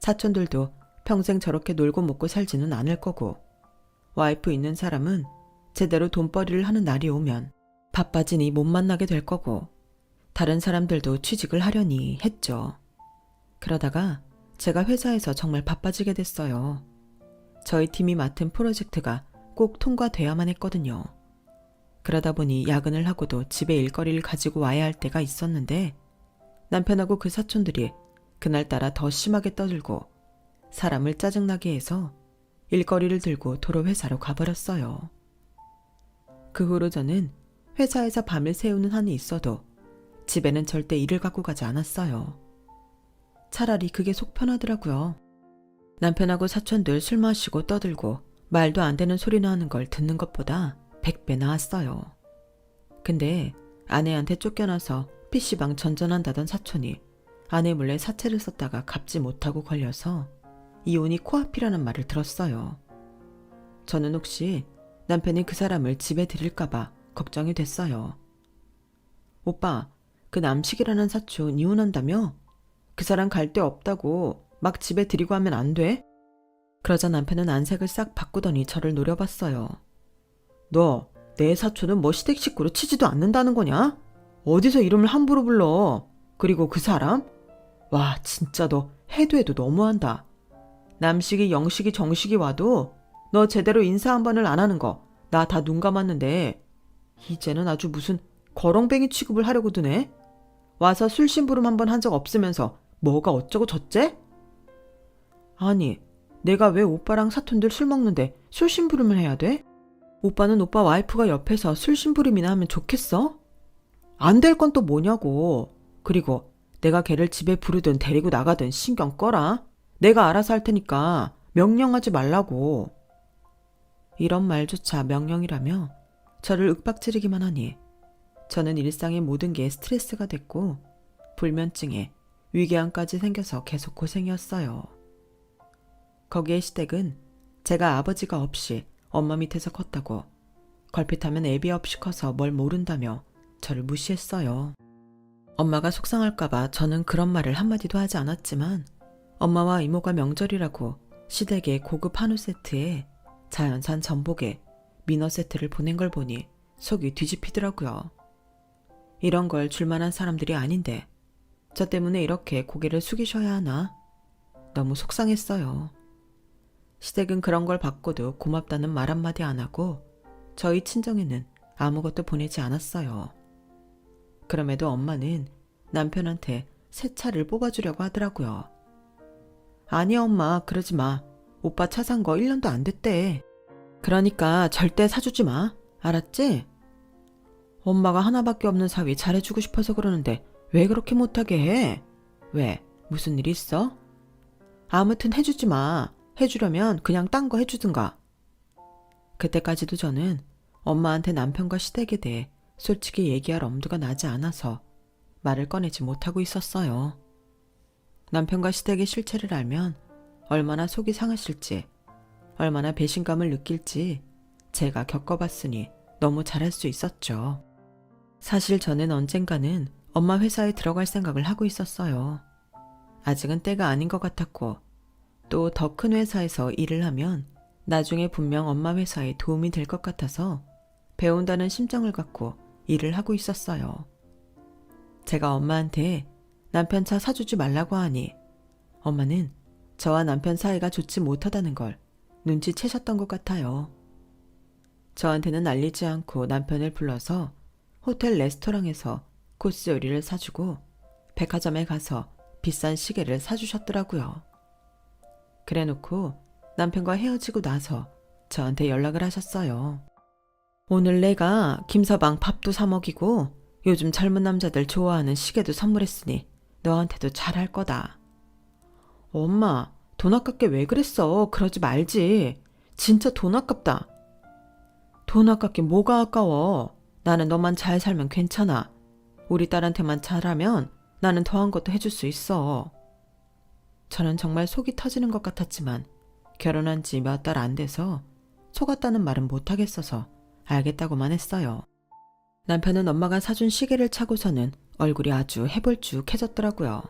사촌들도 평생 저렇게 놀고 먹고 살지는 않을 거고 와이프 있는 사람은 제대로 돈벌이를 하는 날이 오면 바빠지니 못 만나게 될 거고 다른 사람들도 취직을 하려니 했죠. 그러다가 제가 회사에서 정말 바빠지게 됐어요. 저희 팀이 맡은 프로젝트가 꼭 통과돼야만 했거든요. 그러다 보니 야근을 하고도 집에 일거리를 가지고 와야 할 때가 있었는데 남편하고 그 사촌들이 그날따라 더 심하게 떠들고 사람을 짜증나게 해서 일거리를 들고 도로 회사로 가버렸어요. 그 후로 저는 회사에서 밤을 새우는 한이 있어도 집에는 절대 일을 갖고 가지 않았어요. 차라리 그게 속 편하더라고요. 남편하고 사촌들 술 마시고 떠들고 말도 안 되는 소리나 하는 걸 듣는 것보다 100배 나았어요. 근데 아내한테 쫓겨나서 PC방 전전한다던 사촌이 아내 몰래 사채를 썼다가 갚지 못하고 걸려서 이혼이 코앞이라는 말을 들었어요. 저는 혹시 남편이 그 사람을 집에 들일까봐 걱정이 됐어요. 오빠, 그 남식이라는 사촌 이혼한다며? 그 사람 갈 데 없다고 막 집에 들이고 하면 안 돼? 그러자 남편은 안색을 싹 바꾸더니 저를 노려봤어요. 너 내 사촌은 뭐 시댁 식구로 치지도 않는다는 거냐? 어디서 이름을 함부로 불러? 그리고 그 사람? 와, 진짜 너 해도 너무한다. 남식이 영식이 정식이 와도 너 제대로 인사 한 번을 안 하는 거 나 다 눈 감았는데 이제는 아주 무슨 거렁뱅이 취급을 하려고 드네? 와서 술 심부름 한 번 한 적 없으면서 뭐가 어쩌고 저째? 아니, 내가 왜 오빠랑 사촌들 술 먹는데 술 심부름을 해야 돼? 오빠는 오빠 와이프가 옆에서 술 심부름이나 하면 좋겠어? 안 될 건 또 뭐냐고. 그리고 내가 걔를 집에 부르든 데리고 나가든 신경 꺼라. 내가 알아서 할 테니까 명령하지 말라고. 이런 말조차 명령이라며 저를 윽박지르기만 하니 저는 일상의 모든 게 스트레스가 됐고 불면증에 위궤양까지 생겨서 계속 고생이었어요. 거기에 시댁은 제가 아버지가 없이 엄마 밑에서 컸다고 걸핏하면 애비 없이 커서 뭘 모른다며 저를 무시했어요. 엄마가 속상할까봐 저는 그런 말을 한마디도 하지 않았지만 엄마와 이모가 명절이라고 시댁에 고급 한우 세트에 자연산 전복에 민어 세트를 보낸 걸 보니 속이 뒤집히더라고요. 이런 걸 줄만한 사람들이 아닌데 저 때문에 이렇게 고개를 숙이셔야 하나? 너무 속상했어요. 시댁은 그런 걸 받고도 고맙다는 말 한마디 안 하고 저희 친정에는 아무것도 보내지 않았어요. 그럼에도 엄마는 남편한테 새 차를 뽑아주려고 하더라고요. 아니야 엄마, 그러지 마. 오빠 차 산 거 1년도 안 됐대. 그러니까 절대 사주지 마. 알았지? 엄마가 하나밖에 없는 사위 잘해주고 싶어서 그러는데 왜 그렇게 못하게 해? 왜? 무슨 일 있어? 아무튼 해주지 마. 해주려면 그냥 딴 거 해주든가. 그때까지도 저는 엄마한테 남편과 시댁에 대해 솔직히 얘기할 엄두가 나지 않아서 말을 꺼내지 못하고 있었어요. 남편과 시댁의 실체를 알면 얼마나 속이 상하실지, 얼마나 배신감을 느낄지 제가 겪어봤으니 너무 잘할 수 있었죠. 사실 저는 언젠가는 엄마 회사에 들어갈 생각을 하고 있었어요. 아직은 때가 아닌 것 같았고 또 더 큰 회사에서 일을 하면 나중에 분명 엄마 회사에 도움이 될 것 같아서 배운다는 심정을 갖고 일을 하고 있었어요. 제가 엄마한테 남편 차 사주지 말라고 하니 엄마는 저와 남편 사이가 좋지 못하다는 걸 눈치채셨던 것 같아요. 저한테는 알리지 않고 남편을 불러서 호텔 레스토랑에서 코스 요리를 사주고 백화점에 가서 비싼 시계를 사주셨더라고요. 그래놓고 남편과 헤어지고 나서 저한테 연락을 하셨어요. 오늘 내가 김서방 밥도 사 먹이고 요즘 젊은 남자들 좋아하는 시계도 선물했으니 너한테도 잘할 거다. 엄마, 돈 아깝게 왜 그랬어? 그러지 말지. 진짜 돈 아깝다. 돈 아깝게 뭐가 아까워. 나는 너만 잘 살면 괜찮아. 우리 딸한테만 잘하면 나는 더한 것도 해줄 수 있어. 저는 정말 속이 터지는 것 같았지만 결혼한 지 몇 달 안 돼서 속았다는 말은 못하겠어서 알겠다고만 했어요. 남편은 엄마가 사준 시계를 차고서는 얼굴이 아주 해볼쭉해졌더라고요.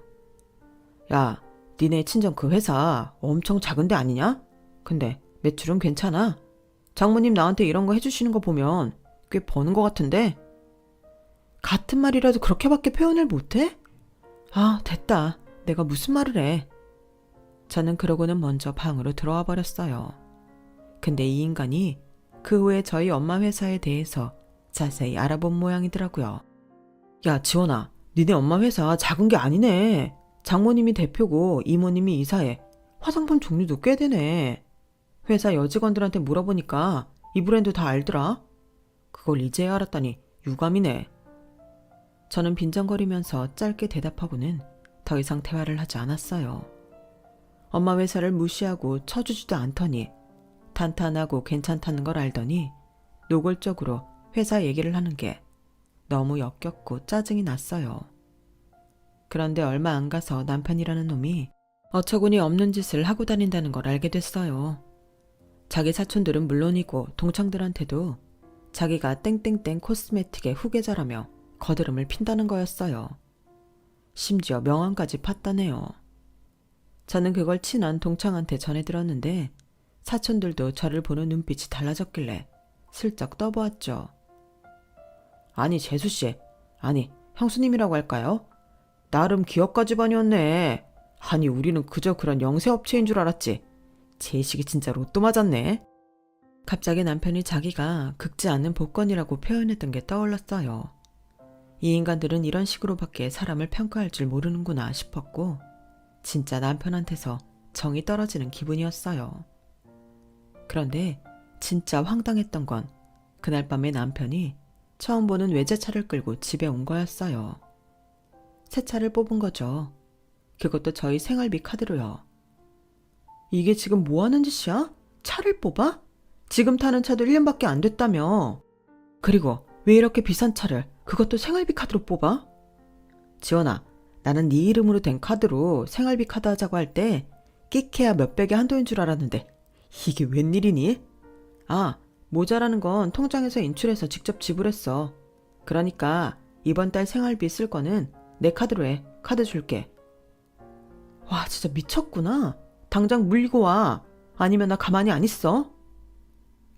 야, 니네 친정 그 회사 엄청 작은 데 아니냐? 근데 매출은 괜찮아? 장모님 나한테 이런 거 해주시는 거 보면 꽤 버는 것 같은데? 같은 말이라도 그렇게밖에 표현을 못해? 아, 됐다. 내가 무슨 말을 해. 저는 그러고는 먼저 방으로 들어와 버렸어요. 근데 이 인간이 그 후에 저희 엄마 회사에 대해서 자세히 알아본 모양이더라고요. 야, 지원아, 니네 엄마 회사 작은 게 아니네. 장모님이 대표고 이모님이 이사해. 화장품 종류도 꽤 되네. 회사 여직원들한테 물어보니까 이 브랜드 다 알더라. 그걸 이제야 알았다니 유감이네. 저는 빈정거리면서 짧게 대답하고는 더 이상 대화를 하지 않았어요. 엄마 회사를 무시하고 쳐주지도 않더니 탄탄하고 괜찮다는 걸 알더니 노골적으로 회사 얘기를 하는 게 너무 역겹고 짜증이 났어요. 그런데 얼마 안 가서 남편이라는 놈이 어처구니 없는 짓을 하고 다닌다는 걸 알게 됐어요. 자기 사촌들은 물론이고 동창들한테도 자기가 땡땡땡 코스메틱의 후계자라며 거드름을 핀다는 거였어요. 심지어 명함까지 팠다네요. 저는 그걸 친한 동창한테 전해 들었는데 사촌들도 저를 보는 눈빛이 달라졌길래 슬쩍 떠보았죠. 아니 재수씨, 아니 형수님이라고 할까요? 나름 기업가 집안이었네. 아니 우리는 그저 그런 영세업체인 줄 알았지. 제식이 진짜 로또 맞았네. 갑자기 남편이 자기가 긁지 않는 복권이라고 표현했던 게 떠올랐어요. 이 인간들은 이런 식으로밖에 사람을 평가할 줄 모르는구나 싶었고 진짜 남편한테서 정이 떨어지는 기분이었어요. 그런데 진짜 황당했던 건 그날 밤에 남편이 처음 보는 외제차를 끌고 집에 온 거였어요. 새 차를 뽑은 거죠. 그것도 저희 생활비 카드로요. 이게 지금 뭐 하는 짓이야? 차를 뽑아? 지금 타는 차도 1년밖에 안 됐다며. 그리고 왜 이렇게 비싼 차를 그것도 생활비 카드로 뽑아? 지원아, 나는 네 이름으로 된 카드로 생활비 카드 하자고 할 때 끽해야 몇백에 한도인 줄 알았는데 이게 웬일이니? 아, 모자라는 건 통장에서 인출해서 직접 지불했어. 그러니까 이번 달 생활비 쓸 거는 내 카드로 해. 카드 줄게. 와, 진짜 미쳤구나. 당장 물리고 와. 아니면 나 가만히 안 있어.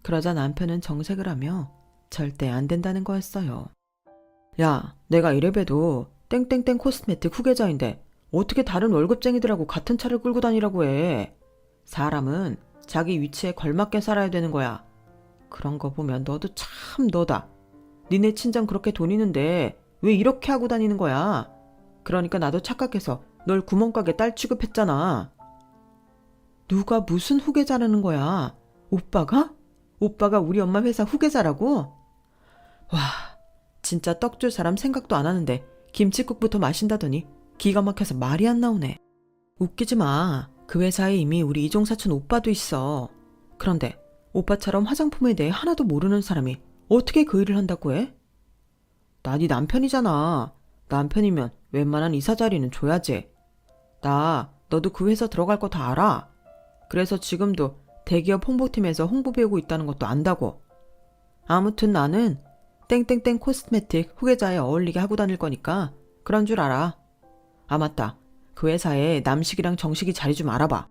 그러자 남편은 정색을 하며 절대 안 된다는 거였어요. 야, 내가 이래봬도 땡땡땡 코스메틱 후계자인데 어떻게 다른 월급쟁이들하고 같은 차를 끌고 다니라고 해. 사람은 자기 위치에 걸맞게 살아야 되는 거야. 그런 거 보면 너도 참 너다. 니네 친정 그렇게 돈 있는데 왜 이렇게 하고 다니는 거야. 그러니까 나도 착각해서 널 구멍가게 딸 취급했잖아. 누가 무슨 후계자라는 거야. 오빠가? 오빠가 우리 엄마 회사 후계자라고? 와, 진짜 떡 줄 사람 생각도 안 하는데 김칫국부터 마신다더니 기가 막혀서 말이 안 나오네. 웃기지 마. 그 회사에 이미 우리 이종사촌 오빠도 있어. 그런데 오빠처럼 화장품에 대해 하나도 모르는 사람이 어떻게 그 일을 한다고 해? 나 네 남편이잖아. 남편이면 웬만한 이사 자리는 줘야지. 너도 그 회사 들어갈 거 다 알아. 그래서 지금도 대기업 홍보팀에서 홍보 배우고 있다는 것도 안다고. 아무튼 나는 땡땡땡 코스메틱 후계자에 어울리게 하고 다닐 거니까 그런 줄 알아. 아 맞다. 그 회사에 남식이랑 정식이 자리 좀 알아봐.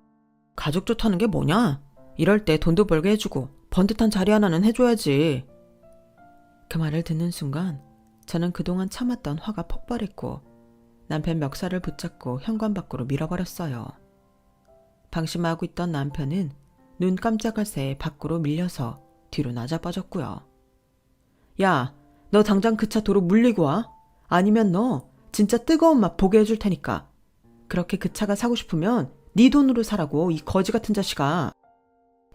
가족 좋다는 게 뭐냐? 이럴 때 돈도 벌게 해주고 번듯한 자리 하나는 해줘야지. 그 말을 듣는 순간 저는 그동안 참았던 화가 폭발했고 남편 멱살을 붙잡고 현관 밖으로 밀어버렸어요. 방심하고 있던 남편은 눈 깜짝할 새에 밖으로 밀려서 뒤로 나자빠졌고요. 야, 너 당장 그 차 도로 물리고 와. 아니면 너 진짜 뜨거운 맛 보게 해줄 테니까. 그렇게 그 차가 사고 싶으면 네 돈으로 사라고, 이 거지 같은 자식아.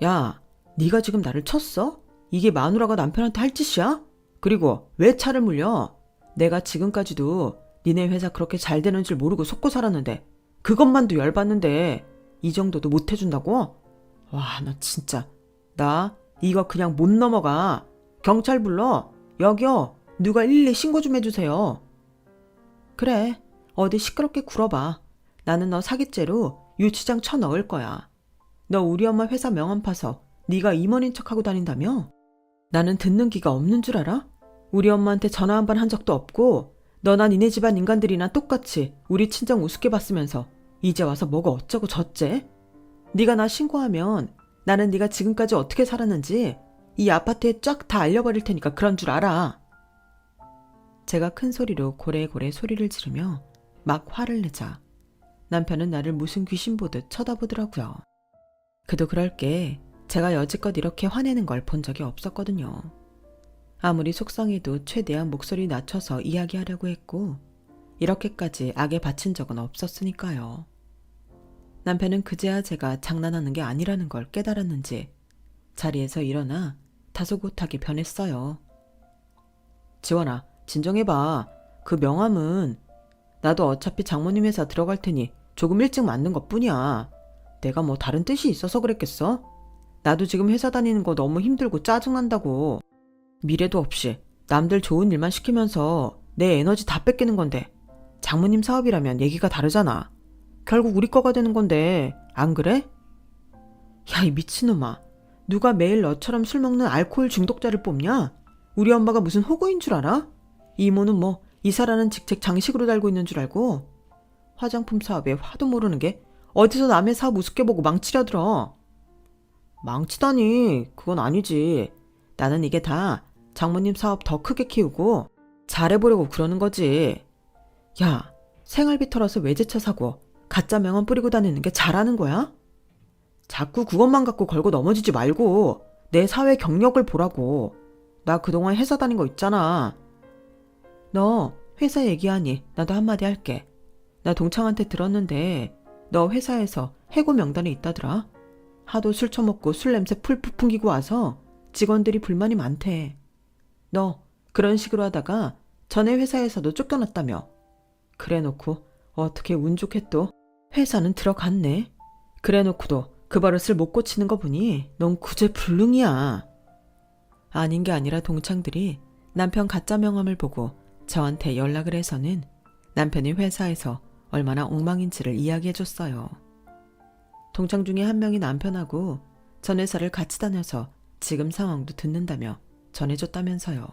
야, 네가 지금 나를 쳤어? 이게 마누라가 남편한테 할 짓이야? 그리고 왜 차를 물려? 내가 지금까지도 니네 회사 그렇게 잘 되는 줄 모르고 속고 살았는데 그것만도 열받는데 이 정도도 못 해준다고? 와, 나 진짜 나 이거 그냥 못 넘어가. 경찰 불러. 여기요. 누가 112 신고 좀 해주세요. 그래. 어디 시끄럽게 굴어봐. 나는 너 사기죄로 유치장 쳐넣을 거야. 너 우리 엄마 회사 명함 파서 네가 임원인 척하고 다닌다며? 나는 듣는 귀가 없는 줄 알아? 우리 엄마한테 전화 한 번 한 적도 없고 너나 니네 집안 인간들이나 똑같이 우리 친정 우습게 봤으면서 이제 와서 뭐가 어쩌고 저째? 네가 나 신고하면 나는 네가 지금까지 어떻게 살았는지 이 아파트에 쫙 다 알려버릴 테니까 그런 줄 알아. 제가 큰 소리로 고래고래 소리를 지르며 막 화를 내자 남편은 나를 무슨 귀신 보듯 쳐다보더라고요. 그도 그럴 게 제가 여지껏 이렇게 화내는 걸 본 적이 없었거든요. 아무리 속상해도 최대한 목소리 낮춰서 이야기하려고 했고 이렇게까지 악에 바친 적은 없었으니까요. 남편은 그제야 제가 장난하는 게 아니라는 걸 깨달았는지 자리에서 일어나 다소곳하게 변했어요. 지원아, 진정해봐. 그 명함은 나도 어차피 장모님 회사 들어갈 테니 조금 일찍 만든 것뿐이야. 내가 뭐 다른 뜻이 있어서 그랬겠어? 나도 지금 회사 다니는 거 너무 힘들고 짜증난다고. 미래도 없이 남들 좋은 일만 시키면서 내 에너지 다 뺏기는 건데 장모님 사업이라면 얘기가 다르잖아. 결국 우리 거가 되는 건데 안 그래? 야, 이 미친놈아. 누가 매일 너처럼 술 먹는 알코올 중독자를 뽑냐? 우리 엄마가 무슨 호구인 줄 알아? 이모는 뭐 이사라는 직책 장식으로 달고 있는 줄 알고? 화장품 사업에 화도 모르는 게 어디서 남의 사업 우습게 보고 망치려 들어. 망치다니, 그건 아니지. 나는 이게 다 장모님 사업 더 크게 키우고 잘해보려고 그러는 거지. 야, 생활비 털어서 외제차 사고 가짜 명함 뿌리고 다니는 게 잘하는 거야? 자꾸 그것만 갖고 걸고 넘어지지 말고 내 사회 경력을 보라고. 나 그동안 회사 다닌 거 있잖아. 너 회사 얘기하니 나도 한마디 할게. 나 동창한테 들었는데 너 회사에서 해고 명단에 있다더라. 하도 술 처먹고 술 냄새 풀풀 풍기고 와서 직원들이 불만이 많대. 너 그런 식으로 하다가 전에 회사에서도 쫓겨났다며. 그래놓고 어떻게 운 좋게 또 회사는 들어갔네. 그래놓고도 그 버릇을 못 고치는 거 보니 넌 구제불능이야. 아닌 게 아니라 동창들이 남편 가짜 명함을 보고 저한테 연락을 해서는 남편이 회사에서 얼마나 엉망인지를 이야기해줬어요. 동창 중에 한 명이 남편하고 전 회사를 같이 다녀서 지금 상황도 듣는다며 전해줬다면서요.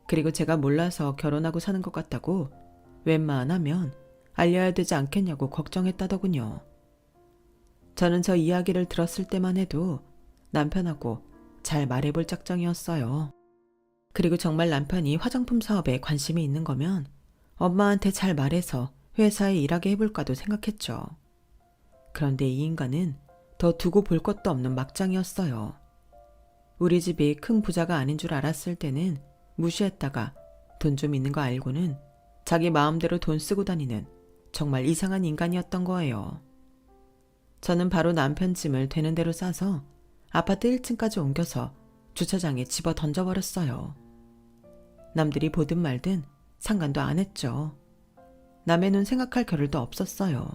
그리고 제가 몰라서 결혼하고 사는 것 같다고 웬만하면 알려야 되지 않겠냐고 걱정했다더군요. 저는 저 이야기를 들었을 때만 해도 남편하고 잘 말해볼 작정이었어요. 그리고 정말 남편이 화장품 사업에 관심이 있는 거면 엄마한테 잘 말해서 회사에 일하게 해볼까도 생각했죠. 그런데 이 인간은 더 두고 볼 것도 없는 막장이었어요. 우리 집이 큰 부자가 아닌 줄 알았을 때는 무시했다가 돈 좀 있는 거 알고는 자기 마음대로 돈 쓰고 다니는 정말 이상한 인간이었던 거예요. 저는 바로 남편 짐을 되는 대로 싸서 아파트 1층까지 옮겨서 주차장에 집어 던져버렸어요. 남들이 보든 말든 상관도 안 했죠. 남의 눈 생각할 겨를도 없었어요.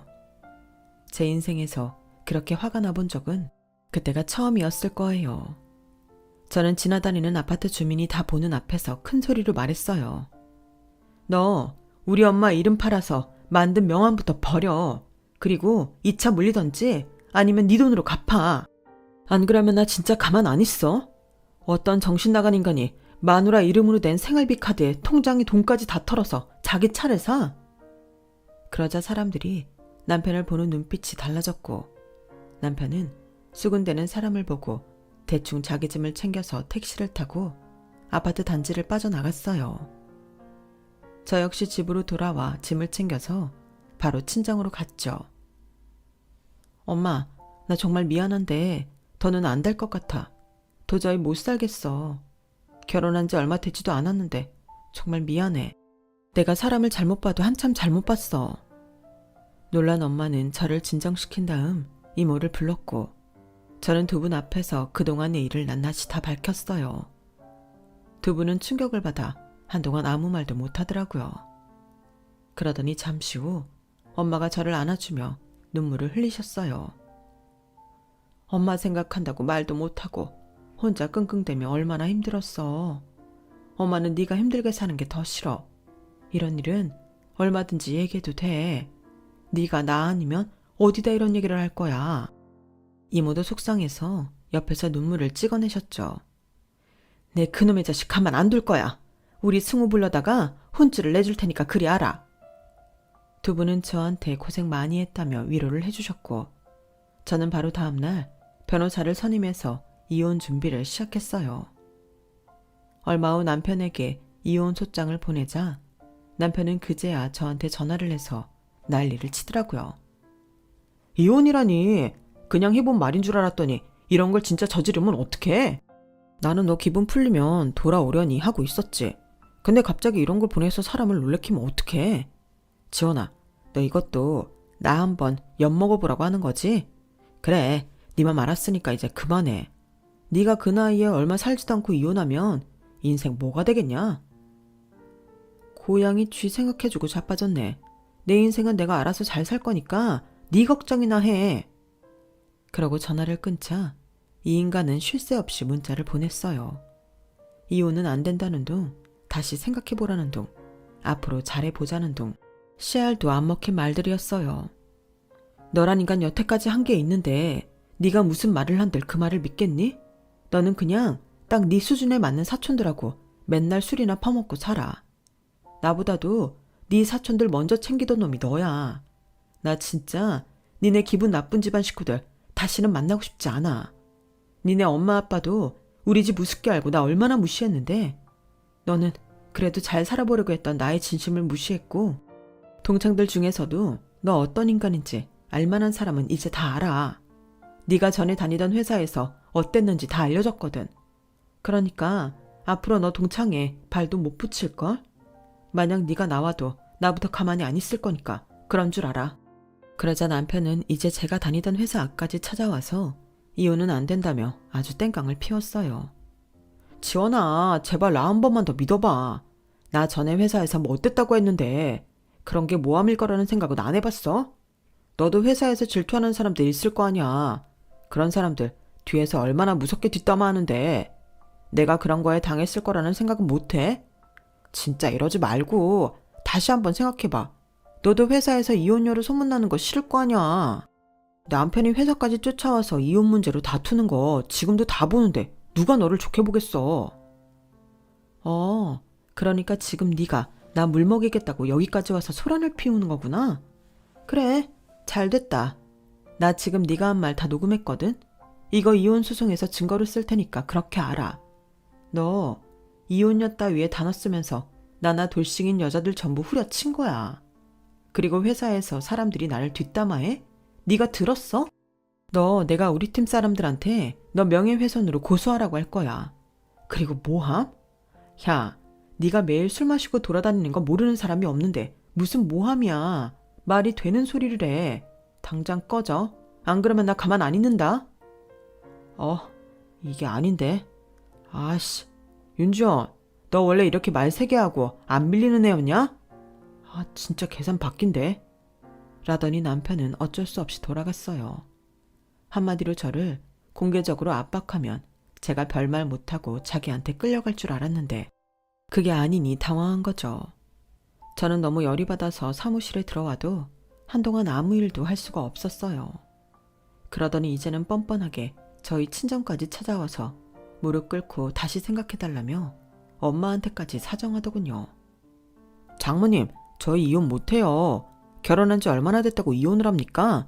제 인생에서 그렇게 화가 나본 적은 그때가 처음이었을 거예요. 저는 지나다니는 아파트 주민이 다 보는 앞에서 큰 소리로 말했어요. 너 우리 엄마 이름 팔아서 만든 명함부터 버려. 그리고 이 차 물리던지 아니면 네 돈으로 갚아. 안 그러면 나 진짜 가만 안 있어. 어떤 정신 나간 인간이 마누라 이름으로 낸 생활비 카드에 통장에 돈까지 다 털어서 자기 차를 사? 그러자 사람들이 남편을 보는 눈빛이 달라졌고 남편은 수군대는 사람을 보고 대충 자기 짐을 챙겨서 택시를 타고 아파트 단지를 빠져나갔어요. 저 역시 집으로 돌아와 짐을 챙겨서 바로 친정으로 갔죠. 엄마, 나 정말 미안한데 더는 안 될 것 같아. 도저히 못 살겠어. 결혼한 지 얼마 되지도 않았는데 정말 미안해. 내가 사람을 잘못 봐도 한참 잘못 봤어. 놀란 엄마는 저를 진정시킨 다음 이모를 불렀고 저는 두 분 앞에서 그동안의 일을 낱낱이 다 밝혔어요. 두 분은 충격을 받아 한동안 아무 말도 못하더라고요. 그러더니 잠시 후 엄마가 저를 안아주며 눈물을 흘리셨어요. 엄마 생각한다고 말도 못하고 혼자 끙끙대며 얼마나 힘들었어. 엄마는 네가 힘들게 사는 게 더 싫어. 이런 일은 얼마든지 얘기해도 돼. 네가 나 아니면 어디다 이런 얘기를 할 거야. 이모도 속상해서 옆에서 눈물을 찍어내셨죠. 내 그놈의 자식 가만 안 둘 거야. 우리 승우 불러다가 혼쭐을 내줄 테니까 그리 알아. 두 분은 저한테 고생 많이 했다며 위로를 해주셨고 저는 바로 다음날 변호사를 선임해서 이혼 준비를 시작했어요. 얼마 후 남편에게 이혼 소장을 보내자 남편은 그제야 저한테 전화를 해서 난리를 치더라고요. 이혼이라니 그냥 해본 말인 줄 알았더니 이런 걸 진짜 저지르면 어떡해? 나는 너 기분 풀리면 돌아오려니 하고 있었지. 근데 갑자기 이런 걸 보내서 사람을 놀래키면 어떡해? 지원아, 너 이것도 나 한번 엿먹어보라고 하는 거지? 그래, 네 맘 알았으니까 이제 그만해. 네가 그 나이에 얼마 살지도 않고 이혼하면 인생 뭐가 되겠냐? 고양이 쥐 생각해주고 자빠졌네. 내 인생은 내가 알아서 잘 살 거니까 네 걱정이나 해. 그러고 전화를 끊자 이 인간은 쉴 새 없이 문자를 보냈어요. 이혼은 안 된다는 둥, 다시 생각해보라는 둥, 앞으로 잘해보자는 둥, 씨알도 안 먹힌 말들이었어요. 너란 인간 여태까지 한 게 있는데 네가 무슨 말을 한들 그 말을 믿겠니? 너는 그냥 딱 네 수준에 맞는 사촌들하고 맨날 술이나 퍼먹고 살아. 나보다도 네 사촌들 먼저 챙기던 놈이 너야. 나 진짜 니네 기분 나쁜 집안 식구들 다시는 만나고 싶지 않아. 니네 엄마 아빠도 우리 집 우습게 알고 나 얼마나 무시했는데 너는 그래도 잘 살아보려고 했던 나의 진심을 무시했고 동창들 중에서도 너 어떤 인간인지 알만한 사람은 이제 다 알아. 네가 전에 다니던 회사에서 어땠는지 다 알려줬거든. 그러니까 앞으로 너 동창에 발도 못 붙일걸? 만약 네가 나와도 나부터 가만히 안 있을 거니까 그런 줄 알아. 그러자 남편은 이제 제가 다니던 회사 앞까지 찾아와서 이혼은 안 된다며 아주 땡깡을 피웠어요. 지원아, 제발 나 한 번만 더 믿어봐. 나 전에 회사에서 뭐 어땠다고 했는데 그런 게 모함일 거라는 생각은 안 해봤어? 너도 회사에서 질투하는 사람들 있을 거 아니야. 그런 사람들 뒤에서 얼마나 무섭게 뒷담화하는데 내가 그런 거에 당했을 거라는 생각은 못해? 진짜 이러지 말고 다시 한번 생각해봐. 너도 회사에서 이혼녀로 소문나는 거 싫을 거 아니야. 남편이 회사까지 쫓아와서 이혼 문제로 다투는 거 지금도 다 보는데 누가 너를 좋게 보겠어. 그러니까 지금 네가 나 물먹이겠다고 여기까지 와서 소란을 피우는 거구나. 그래, 잘 됐다. 나 지금 네가 한 말 다 녹음했거든. 이거 이혼 소송에서 증거로 쓸 테니까 그렇게 알아. 너 이혼녀 따위에 단어 쓰면서 나나 돌싱인 여자들 전부 후려친 거야. 그리고 회사에서 사람들이 나를 뒷담화해? 네가 들었어? 너 내가 우리 팀 사람들한테 너 명예훼손으로 고소하라고 할 거야. 그리고 모함? 야, 네가 매일 술 마시고 돌아다니는 거 모르는 사람이 없는데 무슨 모함이야. 말이 되는 소리를 해. 당장 꺼져. 안 그러면 나 가만 안 있는다. 이게 아닌데. 아씨, 윤주원, 너 원래 이렇게 말 세게 하고 안 밀리는 애였냐? 진짜 계산 바뀐대. 라더니 남편은 어쩔 수 없이 돌아갔어요. 한마디로 저를 공개적으로 압박하면 제가 별말 못하고 자기한테 끌려갈 줄 알았는데 그게 아니니 당황한 거죠. 저는 너무 열이 받아서 사무실에 들어와도 한동안 아무 일도 할 수가 없었어요. 그러더니 이제는 뻔뻔하게 저희 친정까지 찾아와서 무릎 꿇고 다시 생각해달라며 엄마한테까지 사정하더군요. 장모님, 저희 이혼 못해요. 결혼한 지 얼마나 됐다고 이혼을 합니까?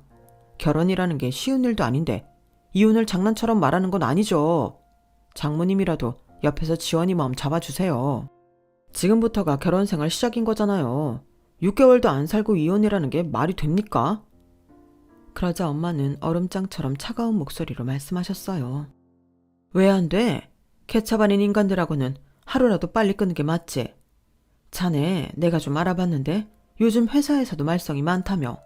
결혼이라는 게 쉬운 일도 아닌데 이혼을 장난처럼 말하는 건 아니죠. 장모님이라도 옆에서 지원이 마음 잡아주세요. 지금부터가 결혼 생활 시작인 거잖아요. 6개월도 안 살고 이혼이라는 게 말이 됩니까? 그러자 엄마는 얼음장처럼 차가운 목소리로 말씀하셨어요. 왜 안 돼? 케찹 아닌 인간들하고는 하루라도 빨리 끊는 게 맞지. 자네 내가 좀 알아봤는데 요즘 회사에서도 말썽이 많다며.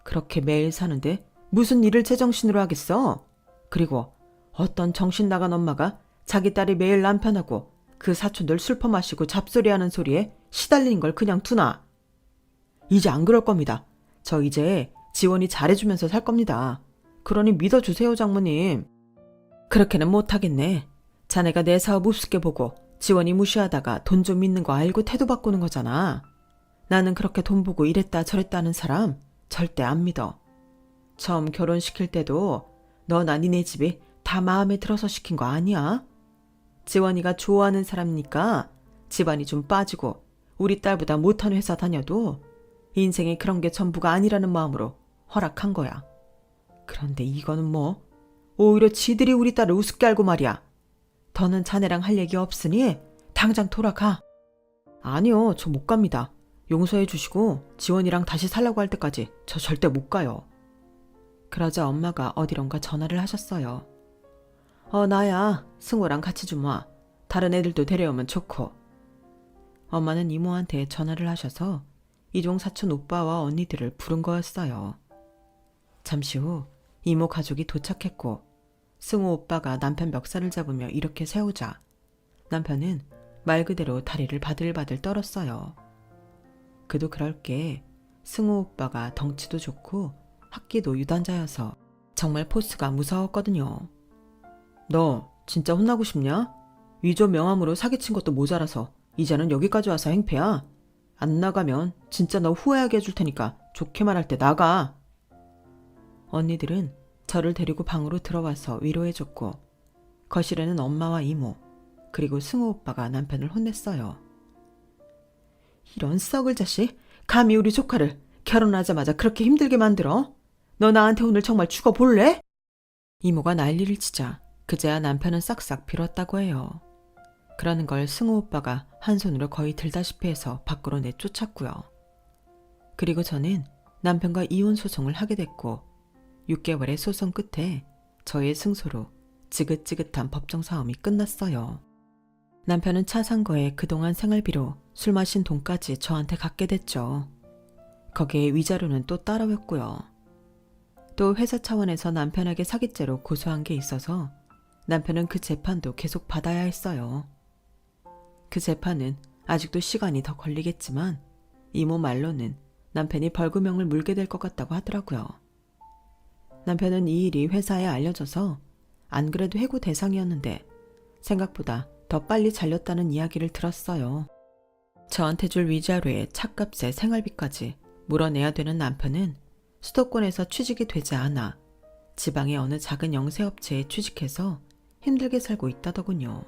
그렇게 매일 사는데 무슨 일을 제정신으로 하겠어? 그리고 어떤 정신 나간 엄마가 자기 딸이 매일 남편하고 그 사촌들 술 퍼마시고 잡소리하는 소리에 시달리는 걸 그냥 두나. 이제 안 그럴 겁니다. 저 이제 지원이 잘해주면서 살 겁니다. 그러니 믿어주세요, 장모님. 그렇게는 못하겠네. 자네가 내 사업 우습게 보고 지원이 무시하다가 돈 좀 있는 거 알고 태도 바꾸는 거잖아. 나는 그렇게 돈 보고 이랬다 저랬다 하는 사람 절대 안 믿어. 처음 결혼시킬 때도 너나 니네 집이 다 마음에 들어서 시킨 거 아니야? 지원이가 좋아하는 사람이니까 집안이 좀 빠지고 우리 딸보다 못한 회사 다녀도 인생에 그런 게 전부가 아니라는 마음으로 허락한 거야. 그런데 이거는 뭐 오히려 지들이 우리 딸을 우습게 알고 말이야. 더는 자네랑 할 얘기 없으니 당장 돌아가. 아니요, 저 못 갑니다. 용서해 주시고 지원이랑 다시 살라고 할 때까지 저 절대 못 가요. 그러자 엄마가 어디론가 전화를 하셨어요. 나야. 승우랑 같이 좀 와. 다른 애들도 데려오면 좋고. 엄마는 이모한테 전화를 하셔서 이종 사촌 오빠와 언니들을 부른 거였어요. 잠시 후 이모 가족이 도착했고 승우 오빠가 남편 멱살을 잡으며 이렇게 세우자 남편은 말 그대로 다리를 바들바들 떨었어요. 그도 그럴 게 승우 오빠가 덩치도 좋고 학기도 유단자여서 정말 포스가 무서웠거든요. 너 진짜 혼나고 싶냐? 위조 명함으로 사기친 것도 모자라서 이제는 여기까지 와서 행패야? 안 나가면 진짜 너 후회하게 해줄 테니까 좋게 말할 때 나가. 언니들은 저를 데리고 방으로 들어와서 위로해줬고 거실에는 엄마와 이모 그리고 승우 오빠가 남편을 혼냈어요. 이런 썩을 자식, 감히 우리 조카를 결혼하자마자 그렇게 힘들게 만들어? 너 나한테 오늘 정말 죽어볼래? 이모가 난리를 치자 그제야 남편은 싹싹 빌었다고 해요. 그러는 걸 승우 오빠가 한 손으로 거의 들다시피 해서 밖으로 내쫓았고요. 그리고 저는 남편과 이혼 소송을 하게 됐고 6개월의 소송 끝에 저의 승소로 지긋지긋한 법정 싸움이 끝났어요. 남편은 차 산 거에 그동안 생활비로 술 마신 돈까지 저한테 갚게 됐죠. 거기에 위자료는 또 따라왔고요. 또 회사 차원에서 남편에게 사기죄로 고소한 게 있어서 남편은 그 재판도 계속 받아야 했어요. 그 재판은 아직도 시간이 더 걸리겠지만 이모 말로는 남편이 벌금형을 물게 될 것 같다고 하더라고요. 남편은 이 일이 회사에 알려져서 안 그래도 해고 대상이었는데 생각보다 더 빨리 잘렸다는 이야기를 들었어요. 저한테 줄 위자료에 차값에 생활비까지 물어내야 되는 남편은 수도권에서 취직이 되지 않아 지방의 어느 작은 영세업체에 취직해서 힘들게 살고 있다더군요.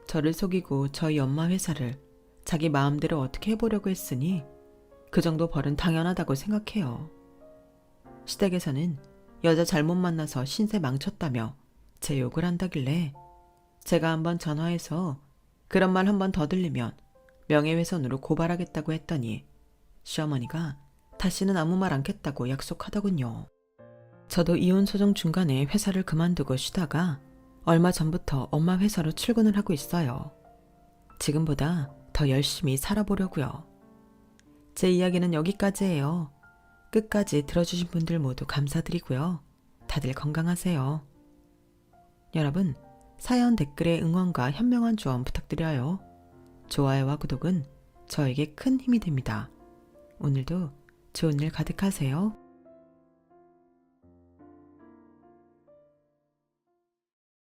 저를 속이고 저희 엄마 회사를 자기 마음대로 어떻게 해보려고 했으니 그 정도 벌은 당연하다고 생각해요. 시댁에서는 여자 잘못 만나서 신세 망쳤다며 제 욕을 한다길래 제가 한번 전화해서 그런 말 한 번 더 들리면 명예훼손으로 고발하겠다고 했더니 시어머니가 다시는 아무 말 않겠다고 약속하더군요. 저도 이혼 소송 중간에 회사를 그만두고 쉬다가 얼마 전부터 엄마 회사로 출근을 하고 있어요. 지금보다 더 열심히 살아보려고요. 제 이야기는 여기까지예요. 끝까지 들어주신 분들 모두 감사드리고요. 다들 건강하세요. 여러분, 사연 댓글에 응원과 현명한 조언 부탁드려요. 좋아요와 구독은 저에게 큰 힘이 됩니다. 오늘도 좋은 일 가득하세요.